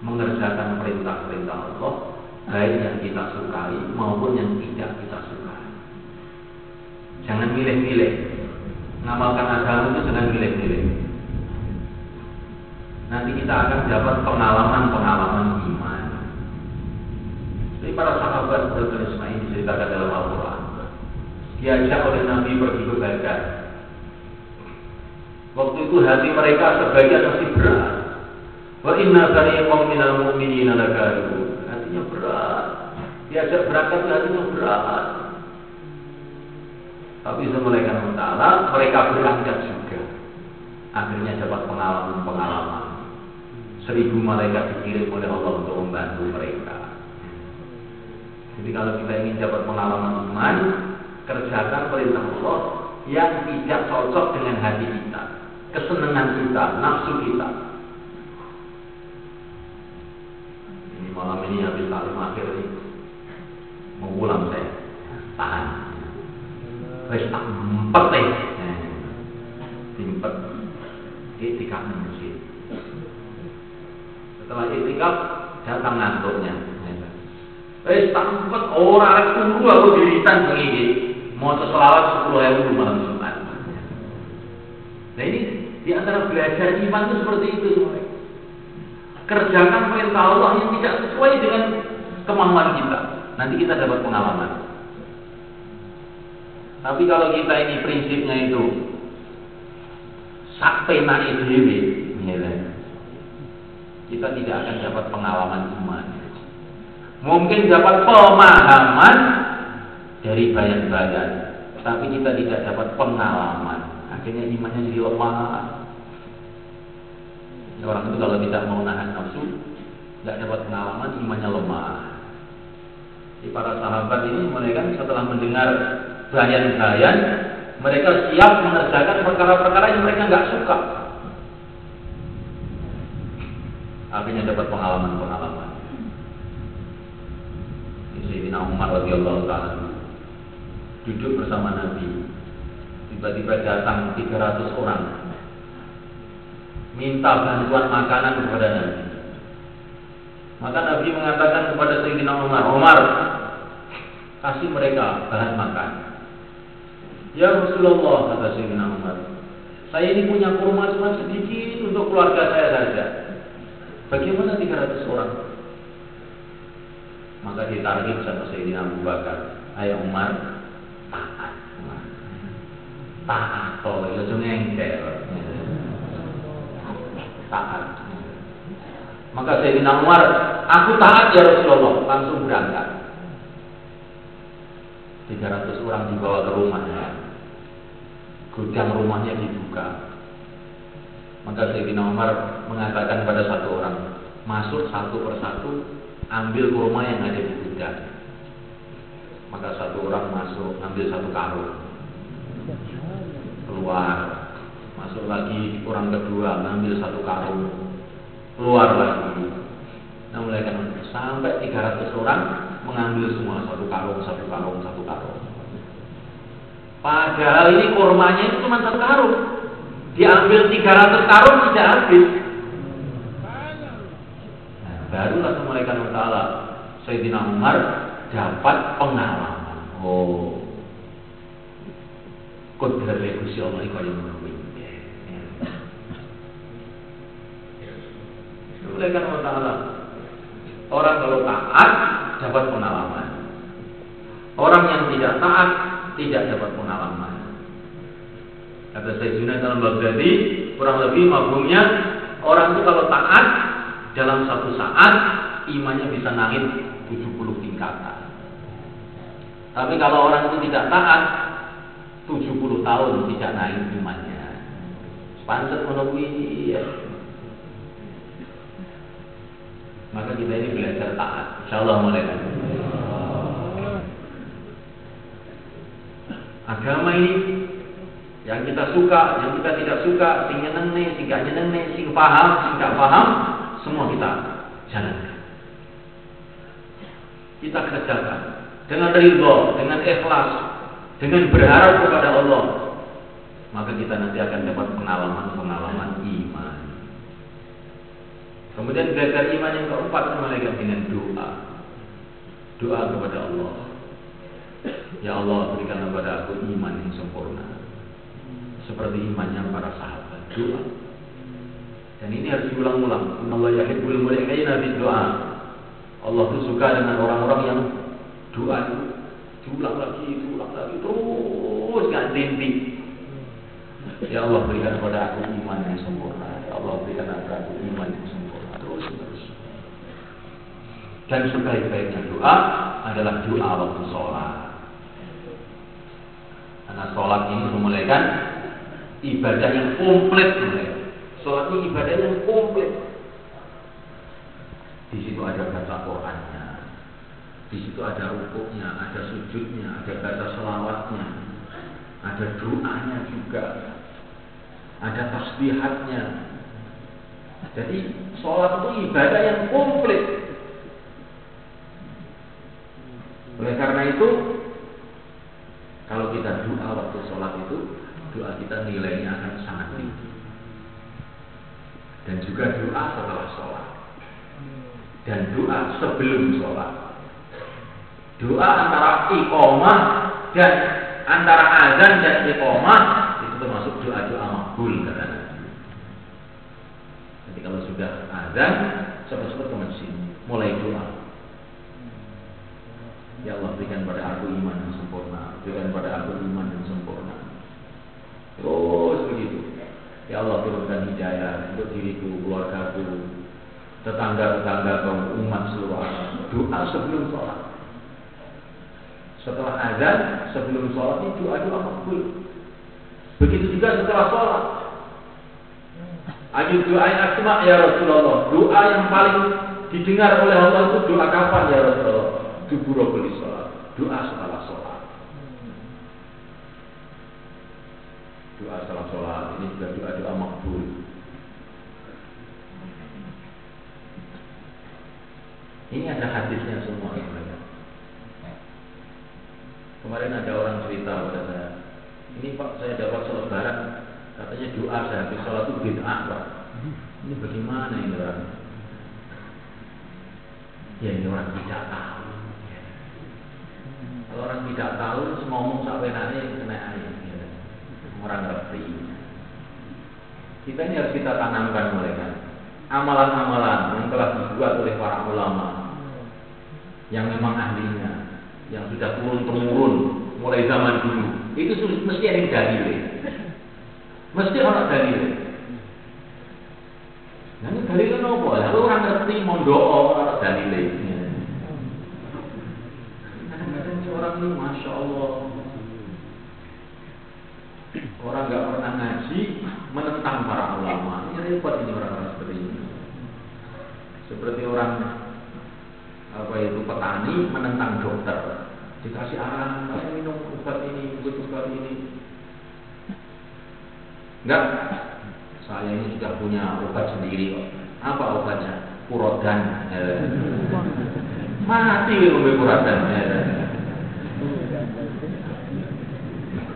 S1: mengerjakan perintah-perintah Allah, baik yang kita sukai maupun yang tidak kita sukai. Jangan milih-milih. Mengamalkan agama itu jangan milih-milih. Nanti kita akan dapat pengalaman-pengalaman iman. Jadi para sahabat Rasulullah Ismail diceritakan dalam Al-Quran. Diajak oleh Nabi pergi ke Badar. Waktu itu hati mereka sebagian masih berat. Wa inna fariqam minal mu'minina lakarihun. Hatinya berat. Diajak berangkat hatinya berat. Tapi semulaikan ta'ala mereka berangkat juga. Akhirnya dapat pengalaman-pengalaman. 1000 malaikat dikirim oleh Allah untuk membantu mereka. Jadi kalau kita ingin dapat pengalaman iman, kerjakan perintah Allah yang tidak cocok dengan hati kita, kesenangan kita, nafsu kita. Ini malam ini habis taklim akhir ini, mau pulang saya, tahan. Wes tak empet teh. Timpet. Itikaf di masjid. Setelah itikaf datang ngantuknya. Wes tak empet ora arek turu aku diritan begini. Mau selawat 10.000 malam Jumat. Nah ini di antara belajar iman itu seperti itu semua. Kerjakan perintah Allah yang tidak sesuai dengan kemampuan kita. Nanti kita dapat pengalaman. Tapi kalau kita ini prinsipnya itu sak penake dhewe, kita tidak akan dapat pengalaman iman. Mungkin dapat pemahaman dari bayan-bayan, tapi kita tidak dapat pengalaman. Akhirnya imannya jadi lemah. Orang itu kalau tidak mau nahan nafsu, tidak dapat pengalaman, imannya lemah. Di para sahabat ini mereka setelah mendengar bayan-bayan, mereka siap mengerjakan perkara-perkara yang mereka nggak suka. Akhirnya dapat pengalaman-pengalaman. Sayyidina Umar radhiyallahu ta'ala duduk bersama Nabi. Tiba-tiba datang 300 orang minta bantuan makanan kepada Nabi. Maka Nabi mengatakan kepada Sayyidina Umar, kasih mereka bahan makan. Ya Rasulullah, kata Sayyidina Umar, saya ini punya kurma cuma sedikit untuk keluarga saya saja. Bagaimana 300 orang? Maka ditarik sama Sayyidina Abu Bakar. Ayo Umar, taat. Taat, kalau ya ngengkel. Taat. Maka Sayyidina Umar, aku taat ya Rasulullah, langsung berangkat. 300 orang dibawa ke rumahnya. Gudang rumahnya dibuka. Maka Sayyidina Umar mengatakan pada satu orang, masuk satu persatu, ambil kurma yang ada di gudang. Maka satu orang masuk, ambil satu karung, keluar. Masuk lagi orang kedua, ambil satu karung, keluar lagi. Nah mulai kan sampai 300 orang mengambil semua satu karung. Padahal ini kurmanya itu cuma satu karung. Diambil 300 karung tidak habis. Nah, barulah semulaikan masalah Sayyidina Umar dapat pengalaman. Oh, kodrat Gusti Allah iki kaya ngono kuwi. Oleh karena ta'ala, orang kalau taat dapat pengalaman. Orang yang tidak taat tidak dapat pengalaman. Kata Syekh Junaid al-Baghdadi, kurang lebih mafhumnya, orang itu kalau taat dalam satu saat imannya bisa naik 70 tingkatan. Tapi kalau orang itu tidak taat 70 tahun tidak naik imannya. Pancet menunggu ya. Maka kita ini belajar taat. Insyaallah mulai. Agama ini yang kita suka, yang kita tidak suka, sing nyenengne, sing gak nyenengne, sing paham, sing gak paham, semua kita jalankan. Kita kerjakan dengan ridho, dengan ikhlas, dengan berharap kepada Allah. Maka kita nanti akan dapat pengalaman-pengalaman iman. Kemudian belajar iman yang keempat mereka dengan doa. Doa kepada Allah. Ya Allah, berikan kepada aku iman yang sempurna seperti imannya para sahabat. Doa. Dan ini harus diulang-ulang. Allah yuhibbul mulihina bid-doa. Allah itu suka dengan orang-orang yang doa itu diulang lagi terus gak henti. Ya Allah, berikan kepada aku iman yang sempurna. Ya Allah, berikan kepada aku iman yang sempurna. Terus. Dan sebaik-baiknya doa adalah doa waktu sholat. Karena sholat ini memulaikan ibadah yang komplit. Sholat ini ibadah yang komplit. Di situ ada baca Qur'annya, di situ ada rukuknya, ada sujudnya, ada baca selawatnya, ada doanya juga, ada tasbihatnya. Jadi sholat itu ibadah yang komplit. Oleh karena itu, kalau kita doa waktu sholat itu, doa kita nilainya akan sangat tinggi. Dan juga doa setelah sholat. Dan doa sebelum sholat. Doa antara iqamah dan antara azan dan iqamah itu termasuk doa-doa makbul kata Nabi. Jadi kalau sudah azan, cepat-cepat ke masjid, mulai doa. Ya Allah, berikan pada aku iman yang sempurna, berikan pada aku iman yang sempurna. Terus begitu. Ya Allah, turunkan hidayah untuk diriku, keluargaku, tetangga-tetangga, umat seluruh alam. Doa sebelum sholat. Setelah azan, sebelum sholat itu doa-doa makbul. Begitu juga setelah sholat. Ayu doa yang asma ya Rasulullah. Doa yang paling didengar oleh Allah itu doa kapan ya Rasulullah? Duburul sholat. Doa setelah sholat. Doa setelah sholat ini juga doa-doa makbul. Ini ada hadisnya semua ya. Kemarin ada orang cerita pada saya, ini Pak, saya dapat selebaran, katanya doa saya habis sholat itu bid'ah Pak. Ini bagaimana ini orang? Ya ini orang tidak tahu. Kalau orang tidak tahu, ngomong sampai nanti kena air. Orang ngerti. Kita ini harus kita tanamkan mereka. Amalan-amalan yang telah dibuat oleh para ulama yang memang ahlinya, yang sudah turun-temurun mulai zaman dulu, itu mesti ada dalil. Mesti orang dalil. Nah, ini dalilnya apa? Lalu orang ngerti mondok orang dalil. Kadang-kadang orang ini masya Allah, orang nggak pernah ngaji menentang para ulama. Ini repot ini orang-orang seperti ini. Seperti orang petani menentang dokter, dikasih arahan, saya minum obat ini, obat ini. Enggak, saya ini sudah punya obat sendiri. Apa obatnya? Kurodan. Mati minum kurodan.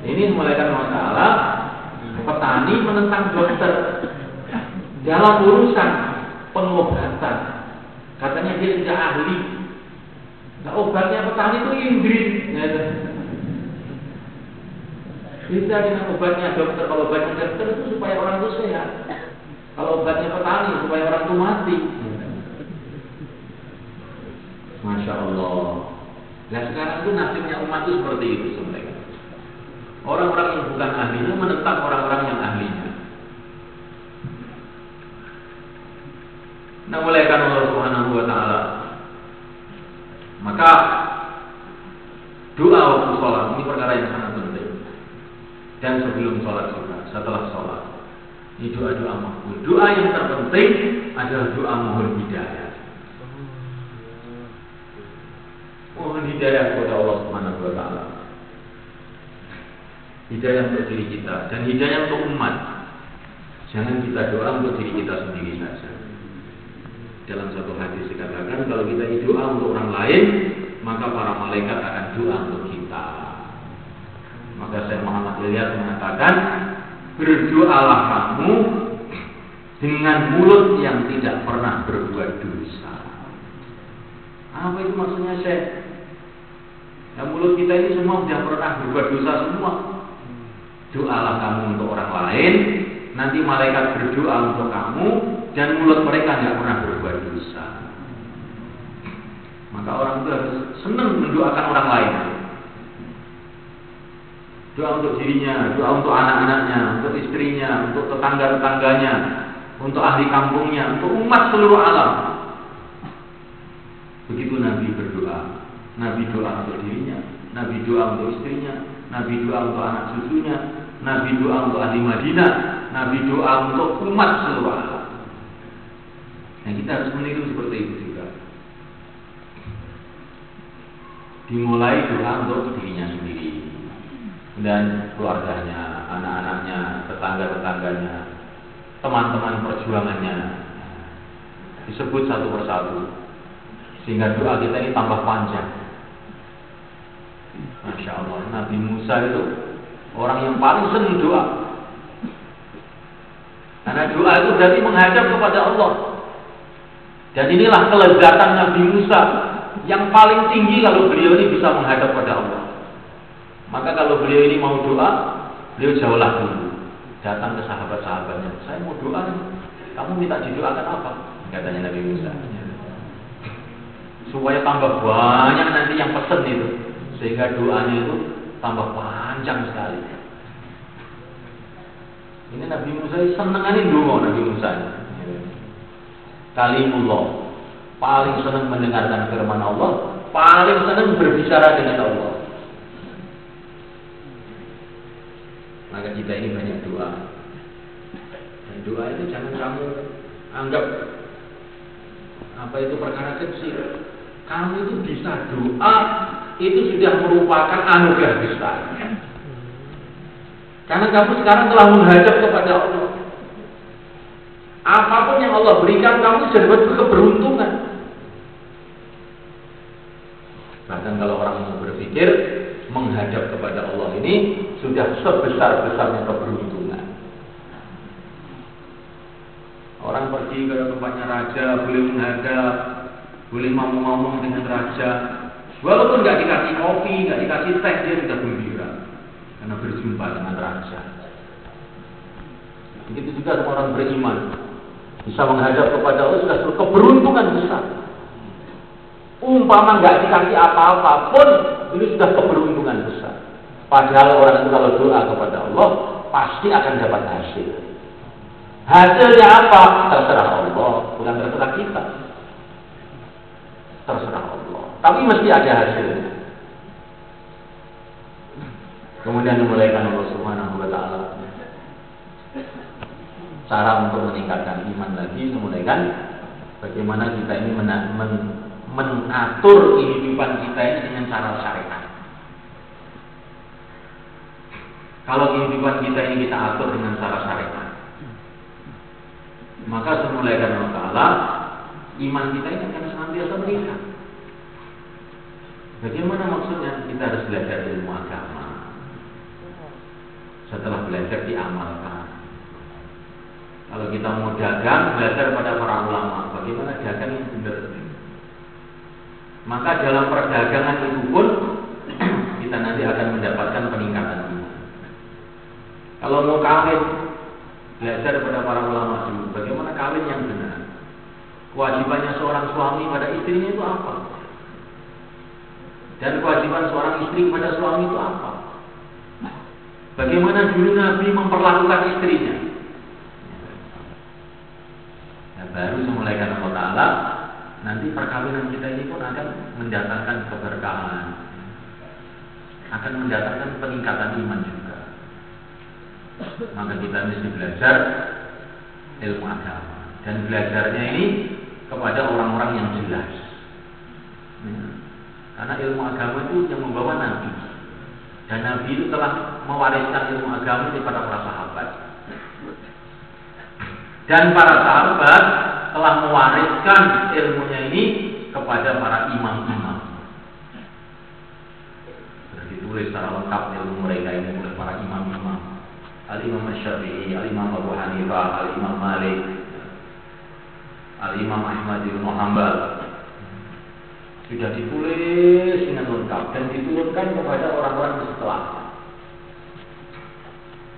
S1: Ini mulaikan masalah petani menentang dokter dalam urusan pengobatan. Katanya dia tidak ahli. Nah, obatnya petani itu indrit. Bisa dengan obatnya dokter. Kalau obatnya dokter itu supaya orang itu sehat. Kalau obatnya petani supaya orang itu mati. Masya Allah. Nah sekarang itu nasibnya umat itu seperti itu sebenarnya. Orang-orang yang bukan ahlinya menentang orang-orang yang ahlinya. Nah oleh karena Allah Subhanahu wa Ta'ala, maka doa waktu sholat ini perkara yang sangat penting. Dan sebelum sholat juga, setelah sholat, ini doa-doa makbul. Doa yang terpenting adalah doa mohon hidayah. Mohon hidayah kepada Allah Subhanahu wa Ta'ala. Hidayah untuk diri kita dan hidayah untuk umat. Jangan kita doa untuk diri kita sendiri saja. Dalam satu hadis dikatakan kalau kita doa untuk orang lain, maka para malaikat akan doa untuk kita. Maka Syekh Muhammad Ilyas mengatakan, berdoalah kamu dengan mulut yang tidak pernah berbuat dosa. Apa itu maksudnya Syekh? Ya, mulut kita ini semua sudah pernah berbuat dosa semua. Doalah kamu untuk orang lain, nanti malaikat berdoa untuk kamu, dan mulut mereka tidak pernah berbuat dosa. Maka orang itu harus senang mendoakan orang lain. Doa untuk dirinya, doa untuk anak-anaknya, untuk istrinya, untuk tetangga-tetangganya, untuk ahli kampungnya, untuk umat seluruh alam. Begitu Nabi berdoa. Nabi doa untuk dirinya, Nabi doa untuk istrinya, Nabi doa untuk anak cucunya, Nabi doa untuk ahli Madinah, Nabi doa untuk umat seluruh alam. Nah kita harus meniru seperti itu juga. Dimulai doa untuk dirinya sendiri dan keluarganya, anak-anaknya, tetangga-tetangganya, teman-teman perjuangannya. Disebut satu persatu sehingga doa kita ini tambah panjang. Masya Allah, Nabi Musa itu orang yang paling senang doa. Karena doa itu berarti menghadap kepada Allah. Dan inilah kelezatan Nabi Musa yang paling tinggi kalau beliau ini bisa menghadap pada Allah. Maka kalau beliau ini mau doa, beliau jauhlah dulu. Datang ke sahabat-sahabatnya, saya mau doa nih. Kamu minta didoakan apa? Katanya Nabi Musa. Supaya tambah banyak nanti yang pesen itu. Sehingga doanya itu tambah panjang sekali. Ini Nabi Musa senenganin dulu Nabi Musa. Kalimullah, paling senang mendengarkan firman Allah, paling senang berbicara dengan Allah. Maka kita ini banyak doa. Dan doa itu jangan kamu anggap apa itu perkara kecil. Kamu itu bisa doa, itu sudah merupakan anugerah besar. Karena kamu sekarang telah menghadap kepada Allah. Apapun yang Allah berikan, kamu sudah dapat keberuntungan. Bahkan kalau orang mau berpikir menghadap kepada Allah ini sudah sebesar-besarnya keberuntungan. Orang pergi ke tempatnya raja, boleh menghadap, boleh ngomong-ngomong dengan raja. Walaupun nggak dikasih kopi, nggak dikasih teh, dia sudah gembira karena berjumpa dengan raja. Begitu juga sama orang beriman, bisa menghadap kepada Allah sudah keberuntungan besar. Umpama nggak dikasih apa-apa pun, ini sudah keberuntungan besar. Padahal orang itu kalau doa kepada Allah pasti akan dapat hasil. Hasilnya apa? Terserah Allah, bukan terserah kita. Terserah Allah. Tapi mesti ada hasilnya. Kemudian dimulaikan Allah Subhanahu wa Ta'ala. Cara untuk meningkatkan iman lagi, dimulaikan bagaimana kita ini mengatur kehidupan kita ini dengan cara syariat. Kalau kehidupan kita ini kita atur dengan cara syariat, maka dimulaikan Allah Ta'ala, iman kita ini akan senantiasa meningkat. Bagaimana maksudnya? Kita harus belajar ilmu agama. Setelah belajar diamalkan. Kalau kita mau dagang, belajar pada para ulama bagaimana dagang yang benar. Maka dalam perdagangan itu pun kita nanti akan mendapatkan peningkatan iman. Kalau mau kawin, belajar pada para ulama dulu bagaimana kawin yang benar. Kewajibannya seorang suami pada istrinya itu apa? Dan kewajiban seorang istri kepada suami itu apa? Bagaimana dulu Nabi memperlakukan istrinya? Ya, baru semulaikan Allah Ta'ala, nanti perkawinan kita ini pun akan mendatangkan keberkahan, akan mendatangkan peningkatan iman juga. Maka kita mesti belajar ilmu agama, dan belajarnya ini kepada orang-orang yang jelas. Karena ilmu agama itu yang membawa Nabi, dan Nabi itu telah mewariskan ilmu agama ini kepada para sahabat, dan para sahabat telah mewariskan ilmunya ini kepada para imam-imam. Sudah ditulis secara lengkap ilmu mereka ini oleh para imam-imam. Al-Imam Syafi'i, Al-Imam Abu Hanifah, Al-Imam Malik, Al-Imam Ahmad bin Hanbal. Sudah ditulis dengan lengkap dan diturunkan kepada orang-orang setelah.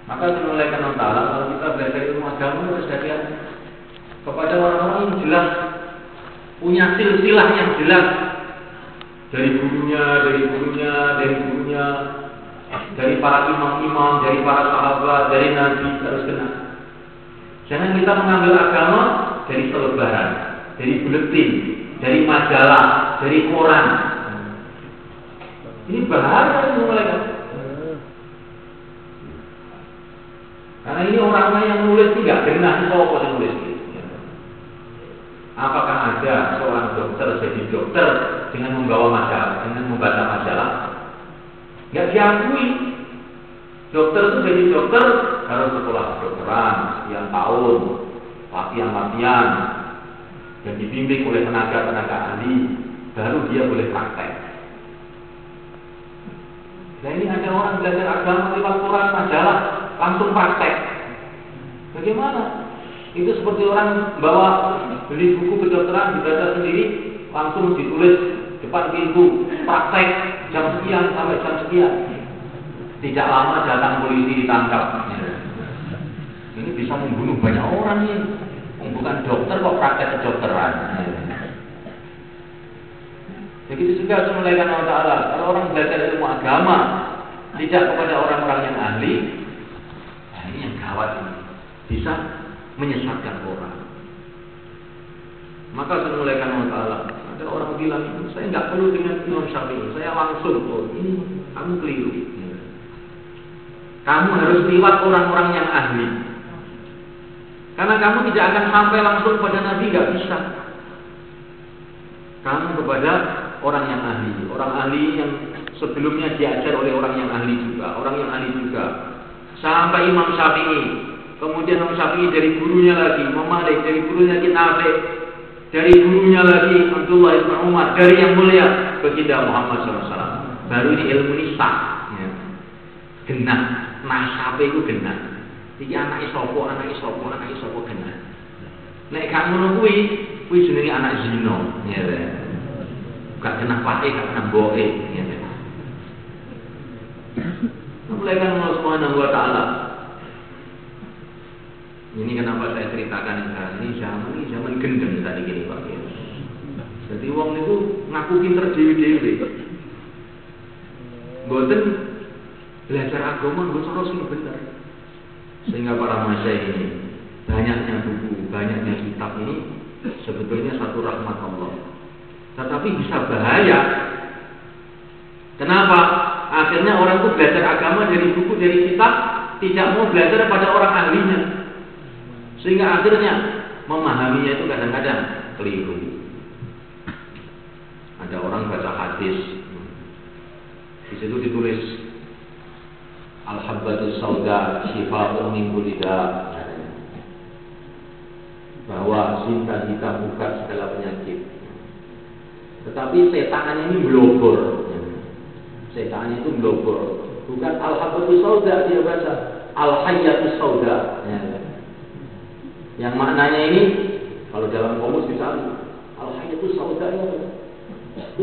S1: Maka dimulaikan Allah Ta'ala, kalau kita belajar ilmu agama harus belajar kepada orang-orang yang jelas, punya silsilah yang jelas, dari gurunya, dari para imam-imam, dari para sahabat, dari Nabi, harus kenal. Jangan kita mengambil agama dari selebaran, dari buletin, dari majalah, dari koran. Ini bahaya mereka. Karena ini orang-orang yang nulis tidak genah siapa yang nulis. Apakah ada seorang dokter jadi dokter dengan membawa majalah, dengan membaca majalah? Nggak diakui. Dokter itu jadi dokter harus sekolah kedokteran sekian tahun, latihan, dan dibimbing oleh tenaga-tenaga ahli, baru dia boleh praktek. Nah ini ada orang belajar agama lewat koran majalah, langsung praktek. Bagaimana? Itu seperti orang bawa beli buku kedokteran, dibaca sendiri, langsung ditulis depan pintu, praktek jam sekian sampai jam sekian. Tidak lama datang polisi ditangkap. Ini bisa membunuh banyak orang ini. Bukan dokter kok praktek kedokteran. Begitu juga semulaikan Allah Ta'ala. Kalau orang belajar ilmu agama tidak kepada orang-orang yang ahli, nah ini yang gawat ini. Bisa menyesatkan orang. Maka semulaikan Allah Ta'ala. Ada orang bilang, saya nggak perlu dengan Imam Syafi'i, saya langsung. Oh ini kamu keliru. Kamu harus lewat orang-orang yang ahli. Karena kamu tidak akan sampai langsung kepada Nabi, nggak bisa. Kamu kepada orang yang ahli, orang ahli yang sebelumnya diajar oleh orang yang ahli juga, sampai Imam Syafi'i. Kemudian Imam Syafi'i dari gurunya lagi, Imam Malik, dari gurunya Nafi, dari gurunya lagi Abdullah bin Umar, dari yang mulia baginda Muhammad SAW. Baru ini ilmu ini sah, ya. Genah, nasabe itu genah. Iki anak isopo genah. Nek kamu kuwi jenenge anak zina, ya. Gak kena pake, gak kena boke, ya. Mulaikan Allah Subhanahu wa Ta'ala. Ini kenapa saya ceritakan ini zaman gendeng tadi gini Pak. Jadi wong itu ngaku pinter dewi-dewi. Mboten belajar agama nggo cara sing bener. Sehingga para masyayikh ini banyaknya buku, banyaknya kitab ini sebetulnya satu rahmat Allah. Tetapi bisa bahaya. Kenapa? Akhirnya orang itu belajar agama dari buku, dari kitab, tidak mau belajar pada orang ahlinya. Sehingga akhirnya memahaminya itu kadang-kadang keliru. Ada orang baca hadis, di situ ditulis Al-Habbatus Sauda Shifa'un min kulli da', bahwa cinta kita buka segala penyakit. Tetapi setan ini blogor. Setan itu blogor. Bukan Al-Habbatus Sauda dia baca Al-Hayyatus Sauda. Yang maknanya ini kalau dalam komus bisa Al-Hayyatus Sauda itu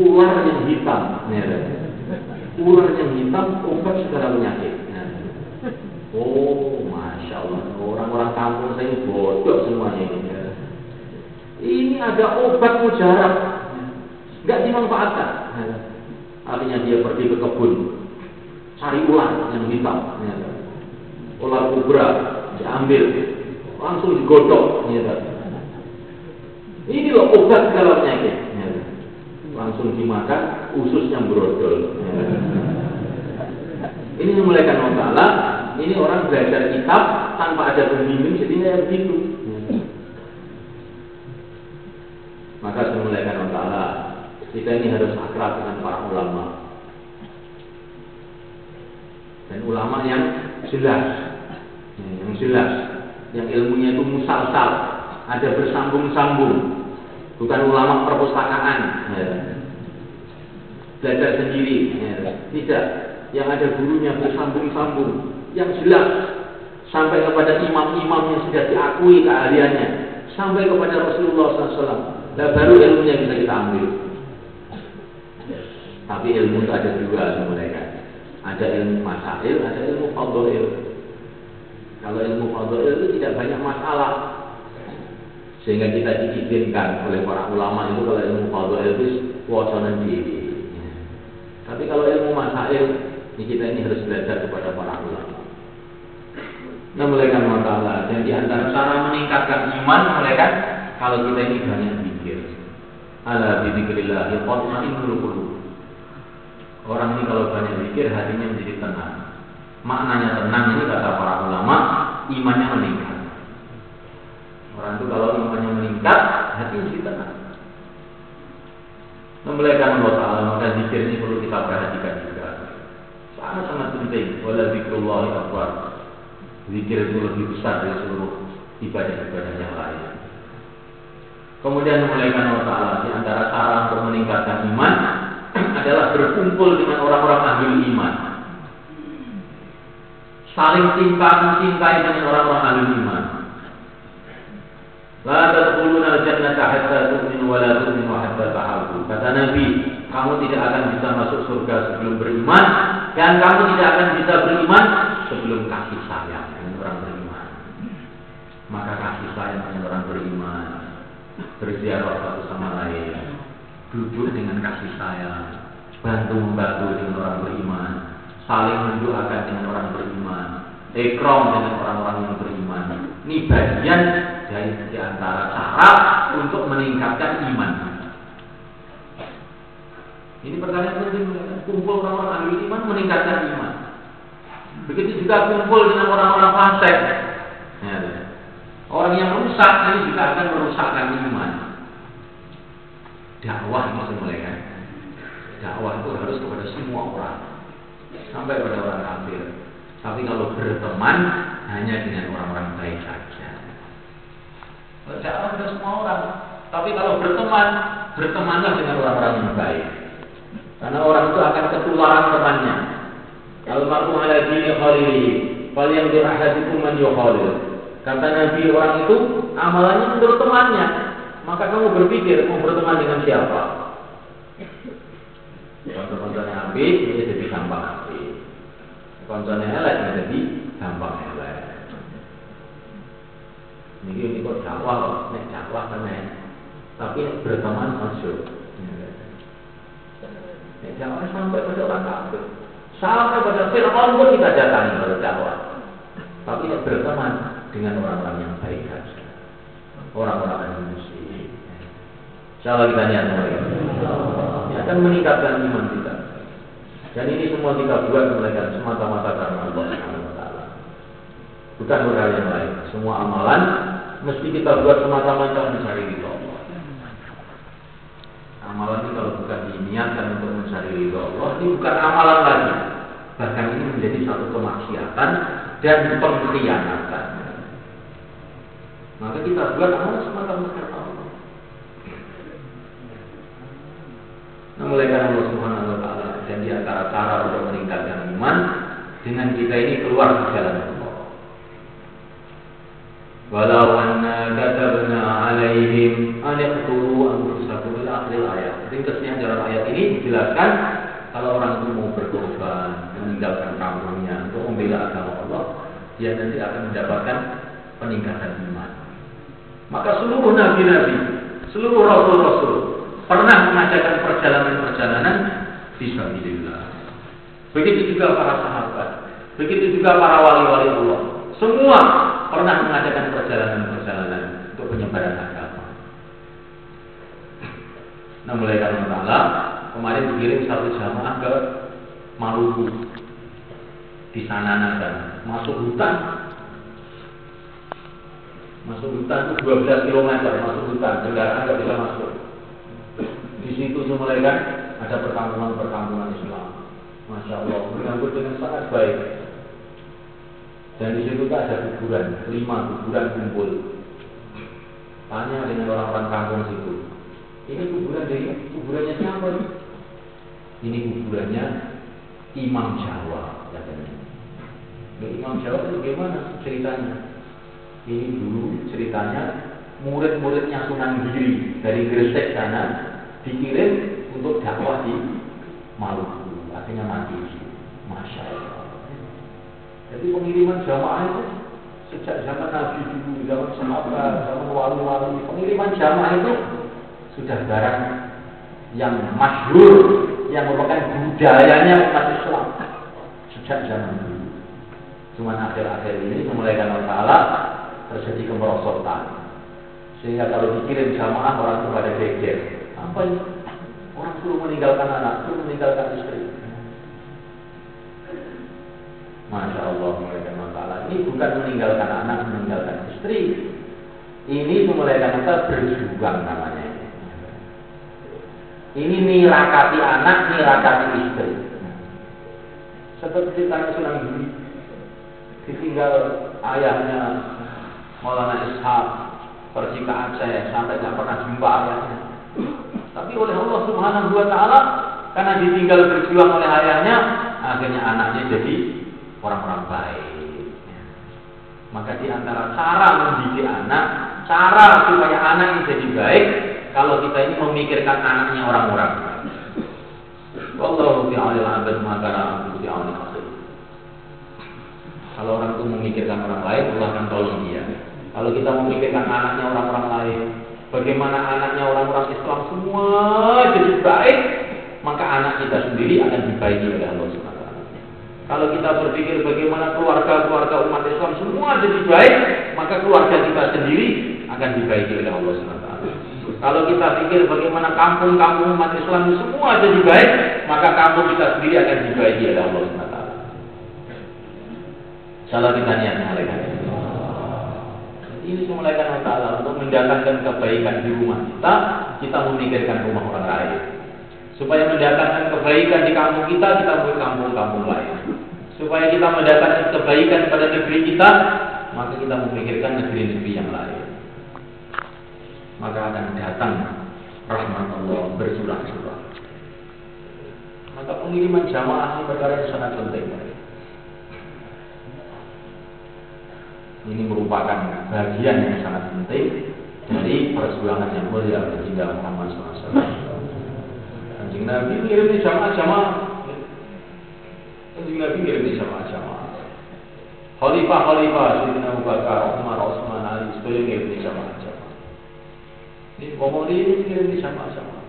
S1: ular yang hitam. Ular yang hitam obat segala penyakit. Oh, masya Allah, orang-orang kampung saya bodoh semuanya ini. Ini ada obat mujarab, nggak dimanfaatkan. artinya dia pergi ke kebun, cari ular yang hitam, ya. Ular kobra diambil, langsung digodok, ya. Ini loh obat segala penyakit, ya. Langsung dimakan, ususnya brodol. Ya. Ini memulaikan Allah Ta'ala. Ini orang belajar kitab tanpa ada pembimbing, jadinya begitu. Maka memulaikan Allah Ta'ala, kita ini harus akrab dengan para ulama. Dan ulama yang jelas, yang ilmunya itu musalsal, ada bersambung-sambung, bukan ulama perpustakaan, ya. Belajar sendiri, ya. Tidak, yang ada gurunya bersambung-sambung, yang jelas, sampai kepada imam-imam yang sudah diakui keahliannya, sampai kepada Rasulullah SAW. Dan baru ilmunya bisa kita ambil. Tapi ilmu itu ada dua mereka. Ada ilmu masail, ada ilmu fadhail. Kalau ilmu fadhail itu tidak banyak masalah, sehingga kita diizinkan oleh para ulama itu kalau ilmu fadhail itu wacanan diri. Tapi kalau ilmu masail, kita ini harus belajar kepada para ulama. Nah, mulaikan Allah. Dan di antara cara meningkatkan iman, mulaikan kalau kita ini banyak zikir. Ala bizikrillah yatma'innul qulub. Orang ini kalau banyak zikir, hatinya menjadi tenang. Maknanya tenang ini kata para ulama, imannya meningkat. Orang itu kalau imannya meningkat, hatinya menjadi tenang. Memulaikan Allah Ta'ala, maka zikir ini perlu kita perhatikan juga. Sangat-sangat penting. Wala zikrullahi akbar. Zikir itu lebih besar dari seluruh ibadah-ibadah yang lain. Kemudian memulaikan Allah Ta'ala, di antara cara untuk meningkatkan iman adalah berkumpul dengan orang-orang ahli iman. Saling cinta-cintai dengan orang-orang ahli iman. La tadkhuluna al-jannata hatta tu'minu wa la tu'minu hatta tahabbu. Kata Nabi, kamu tidak akan bisa masuk surga sebelum beriman, dan kamu tidak akan bisa beriman sebelum kasih sayang dengan orang beriman. Maka kasih sayang dengan orang beriman, berziarah satu sama lain, duduk dengan kasih sayang, bantu-membantu dengan orang beriman, saling mendoakan dengan orang beriman, ikram dengan orang-orang yang beriman. Ini bagian dari di antara cara untuk meningkatkan iman. Ini pertanyaan penting, kumpul orang-orang ahli iman meningkatkan iman. Begitu juga kumpul dengan orang-orang fasik. Ya, orang yang rusak ini juga akan merusakkan iman. Dakwah ini semulaikan. Dakwah itu harus kepada semua orang, sampai kepada orang kafir. Tapi kalau berteman hanya dengan orang-orang baik saja. Dakwah kepada semua orang. Tapi kalau berteman, bertemanlah dengan orang-orang yang baik. Karena orang itu akan ketularan temannya. Al-mar'u ala dini khalilihi, falyanzur ahadukum man yukhalil. Kata Nabi, orang itu amalannya menurut temannya. Maka kamu berpikir mau berteman dengan siapa? Konco-konconya api, dia jadi gampang api. Konconya elek, dia jadi gampang elek. Ini kok dakwah loh, nek dakwah kan tapi berteman masuk. Nek dakwah sampai pada orang kafir, sampai pada Fir'aun pun kita datangi kalau dakwah. Tapi nek berteman dengan orang-orang yang baik saja, orang-orang yang muslim. Insyaallah kita niat ini akan meningkatkan iman kita. Dan ini semua kita buat mereka semata-mata karena Allah Subhanahu wa Ta'ala. Bukan hal yang lain. Semua amalan mesti kita buat semata-mata mencari ridho Allah. Amalan ini kalau bukan diniatkan untuk mencari ridho Allah, ini bukan amalan lagi. Bahkan ini menjadi satu kemaksiatan dan pengkhianatan. Maka kita buat amalan semata-mata karena Allah. Memulaikan Allah Subhanahu wa Ta'ala. Dan di antara cara untuk meningkatkan iman dengan kita ini keluar di jalan Allah. Walau anna katabna alaihim an yaqtulu anfusakum ila akhir ayat. Ringkasnya dalam ayat ini dijelaskan kalau orang itu mau berkorban, meninggalkan kampungnya untuk membela agama Allah, dia nanti akan mendapatkan peningkatan iman. Maka seluruh nabi-nabi, seluruh rasul-rasul pernah mengadakan perjalanan-perjalanan fisabilillah. Begitu juga para sahabat, begitu juga para wali-wali Allah. Semua pernah mengadakan perjalanan-perjalanan untuk penyebaran agama. Nah, mulai dari Allah kemarin dikirim satu jamaah ke Maluku. Di sana ada masuk hutan itu 12 km masuk hutan, kendaraan nggak bisa masuk. Di situ mulai kan ada perkampungan Islam, masya Allah, menyambut dengan sangat baik. Dan di situ ada kuburan, 5 kuburan kumpul. Tanya dengan orang-orang kampung situ, ini kuburannya siapa? Ini kuburannya Imam Jawa katanya. Imam Jawa itu bagaimana ceritanya? Ini dulu ceritanya murid-muridnya Sunan Giri dari Gresik sana dikirim untuk dakwah di Maluku, akhirnya mati. Masya Allah. Jadi pengiriman jamaah itu sejak zaman Nabi dulu, zaman sahabat, zaman wali-wali, pengiriman jamaah itu sudah barang yang masyhur, yang merupakan budayanya umat Islam sejak zaman dulu. Cuma akhir-akhir ini mulai karena Allah terjadi kemerosotan, sehingga kalau dikirim jamaah orang itu pada geger. Apa ini? Orang suruh meninggalkan anak, suruh meninggalkan istri. Masya Allah, mulai karena Allah ini bukan meninggalkan anak, meninggalkan istri. Ini mulai karena kita berjuang namanya. Ini nirakati anak, nirakati istri. Seperti kita Sunan Giri, ditinggal ayahnya Maulana Ishaq pergi ke Aceh sampai tidak pernah jumpa ayahnya. Tapi oleh Allah Subhanahu wa Ta'ala, karena ditinggal berjuang oleh ayahnya, akhirnya anaknya jadi orang-orang baik. Maka di antara cara mendidik anak, cara supaya anak ini jadi baik, kalau kita ini memikirkan anaknya orang-orang. Wallahu fi'alil abad makara abdu fi'alil akhir. Kalau orang itu memikirkan orang lain, Allah akan tolong dia. Kalau kita memikirkan anaknya orang-orang lain, bagaimana anaknya orang-orang Islam semua jadi baik, maka anak kita sendiri akan dibaiki oleh Allah SWT. Kalau kita berpikir bagaimana keluarga-keluarga umat Islam semua jadi baik, maka keluarga kita sendiri akan dibaiki oleh Allah SWT. Kalau kita pikir bagaimana kampung-kampung umat Islam semua jadi baik, maka kampung kita sendiri akan dibaiki oleh Allah SWT. Salah kita niatnya mereka. Ini semula karena Allah untuk mendatangkan kebaikan di rumah kita memikirkan rumah orang lain. Supaya mendatangkan kebaikan di kampung kita memikirkan kampung-kampung lain. Supaya kita mendatangkan kebaikan pada negeri kita, maka kita memikirkan negeri-negeri yang lain. Maka akan datang rahmat Allah bersurah-surah. Maka pengiriman jamaah ini perkara yang sangat penting. Ini merupakan bagian yang sangat penting dari perjuangan yang mulia baginda Muhammad SAW. Kanjeng Nabi ngirim di jamaah-jamaah. Kanjeng Nabi ngirim di jamaah-jamaah. Khalifah Sayyidina Abu Bakar, Umar, Utsman, Ali, semuanya ngirim di jamaah-jamaah. Ini ngomong ini ngirim di jamaah-jamaah.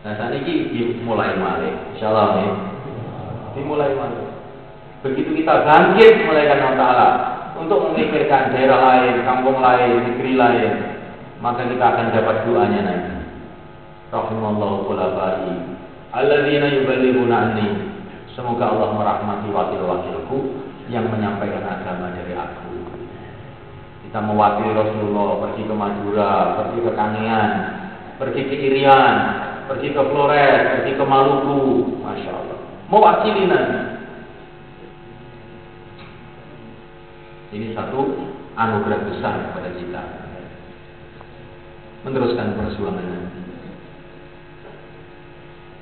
S1: Nah saat ini dimulai malih, insyaallah nih. Dimulai malih. Begitu kita bangkit mulai karena Allah untuk memikirkan daerah lain, kampung lain, negeri lain, maka kita akan dapat doanya nanti. Rahimallahu khulafa'i alladzina yuballighuna anni. Semoga Allah merahmati wakil-wakilku yang menyampaikan agama dari aku. Kita mewakili Rasulullah pergi ke Madura, pergi ke Kangean, pergi ke Irian, pergi ke Flores, pergi ke Maluku, masya Allah. Mewakili Nabi. Ini satu anugerah besar kepada kita. Meneruskan perjuangan nanti.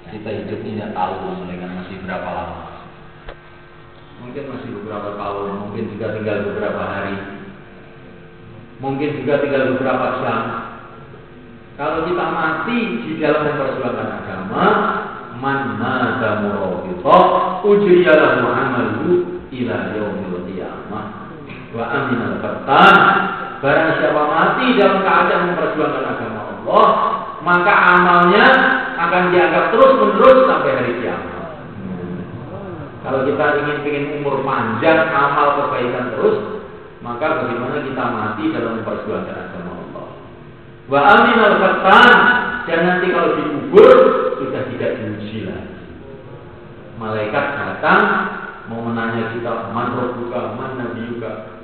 S1: Kita hidup ini tidak tahu mereka masih berapa lama. Mungkin masih beberapa tahun, mungkin juga tinggal beberapa hari, mungkin juga tinggal beberapa jam. Kalau kita mati di dalam memperjuangkan agama, man mata murabita ujriyalahu amalu ila yaumil qiyamah. Wa aminal fatan. Barang siapa mati dalam keadaan memperjuangkan agama Allah, maka amalnya akan dianggap terus-menerus sampai hari kiamat. Kalau kita ingin umur panjang, amal kebaikan terus, maka bagaimana kita mati dalam memperjuangkan agama Allah. Wa aminal fatan, dan nanti kalau dikubur sudah tidak diuji lagi. Malaikat datang mau menanya kita, man rabbuka, man nabiyuka.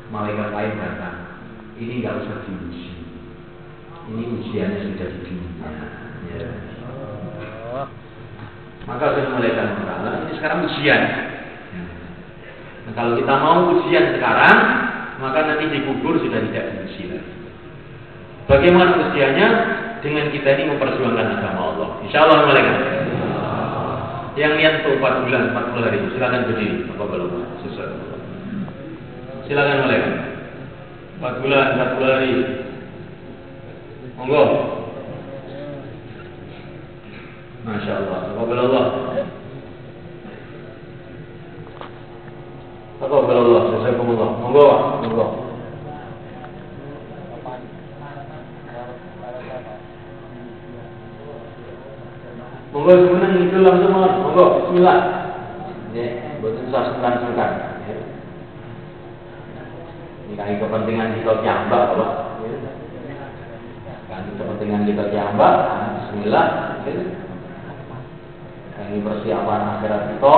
S1: Malaikat lain datang. Ini nggak usah diuji. Ini ujiannya sudah di dunia. Ya. Maka saya malaikat berkata, ini sekarang ujian. Nah, kalau kita mau ujian sekarang, maka nanti dikubur sudah tidak diuji lagi. Bagaimana ujiannya? Dengan kita ini memperjuangkan agama Allah. Insya Allah malaikat. Yang lihat tuh 4 bulan, 40 hari, silakan berdiri. Apa belum? Susah. Silakan malaikat. 4 bulan, 40 hari. Monggo. Masya Allah. Alhamdulillah. Alhamdulillah. Jazakumullah. Monggo, monggo. Monggo sebenarnya itu langsung monggo. Bismillah. Ya, betul sungkan-sungkan. Ini kan kepentingan kita jambak, Pak. Kan kepentingan kita jambak. Bismillah. Ini persiapan akhirat kita.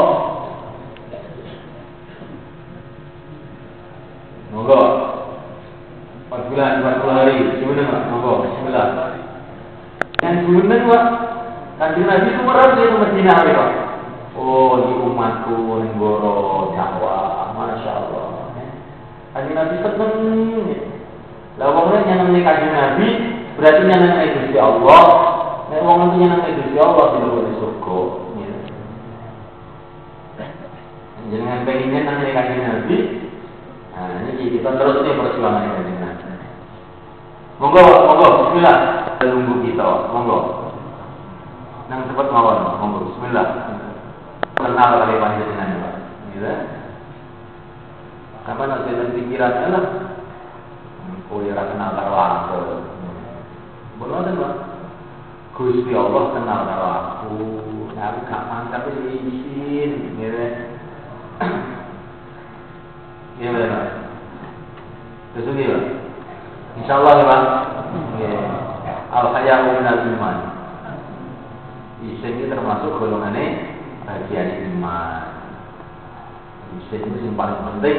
S1: Monggo. 4 bulan, 40 hari. Sebenarnya, Pak. Monggo. Bismillah. Yang sebenarnya, Pak. Kanjeng Nabi itu merasa di Madinah, Pak. Oh, di umatku nenggoro dakwah, masya Allah. Kanjeng Nabi seneng. Lah wongnya nyeneng Kanjeng Nabi, berarti nyeneng Gusti Allah. Nek wong itu nyeneng Gusti Allah di surga. Jangan pengennya nyeneng Kanjeng Nabi. Nah, ini kita terus nih perjuangan Kanjeng Nabi. Monggo, monggo, bismillah. Tunggu kita, monggo. Nang cepat mawon, monggo bismillah. Kenal kali panjenengan, Pak. Gitu. Kapan ada dalam pikirannya lah. Oh ya kenal karo aku. Bener Pak. Gusti Allah kenal karo aku. Nah, aku gak mantap izin, gitu. Iya benar, Pak. Sesuai, Pak. Insyaallah, Pak. Ya. Al-hayawu minal iman. Isin ini termasuk golongannya bagian iman. Isin itu yang paling penting.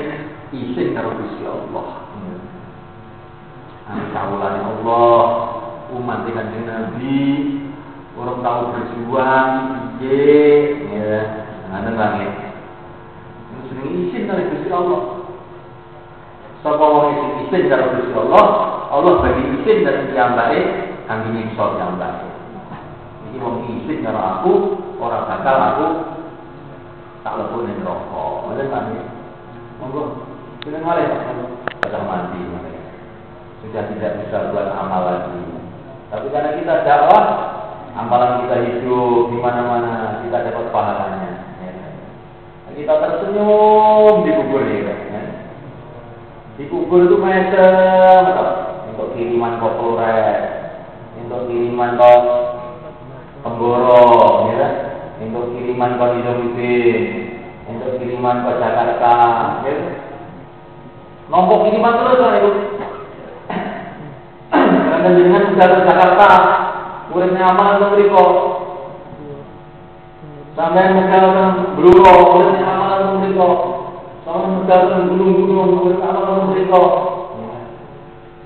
S1: Isin karo Gusti Allah. Kawulane Allah, umat Kanjeng Nabi, orang tahu berjuang, ya, ngoten banget. Ini seneng isin karo Gusti Allah. Sapa wong isin karo Gusti Allah, Allah bagi isin dan piyambake kangge nyiksa piyambake. Iki wong isin karo aku, ora bakal aku tak lebu ning neraka. Ngoten banget. Monggo, seneng male bakal mati. Sudah tidak bisa buat amal lagi. Tapi karena kita dakwah, amalan kita hidup di mana-mana, kita dapat pahalanya. Ya. Kita tersenyum di kubur ya. Di kubur itu mesem, untuk kiriman kok Flores, untuk kiriman kok Penggoro, ya. Untuk kiriman kok Indonesia, untuk kiriman kok Jakarta. Ya. Nombok kiriman terus lah itu. Karena dengan sudah ke Jakarta, muridnya amal itu mriko. Sampai menjalankan Bluro, muridnya amal itu mriko. Sampai menjalankan gunung-gunung, muridnya amal itu mriko.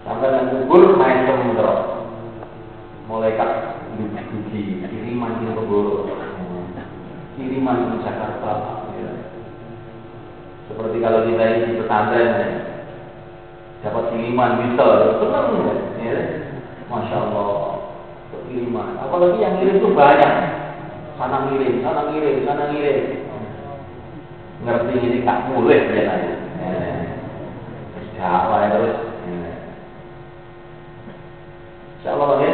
S1: Sampai kubur main semua. Malaikat dugi kiriman di Penggoro, kiriman di Jakarta. Seperti kalau kita ini di pesantren, dapat kiriman bisa, senang ya. Masya Allah, kiriman. Apalagi yang ngirim itu banyak. Sana ngirim, sana ngirim, sana ngirim. Ngerti ini tak mulai dia tadi. Siapa terus? Insya Allah ya.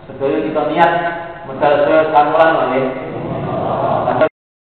S1: Sebelum kita niat mencapai kamulan ya.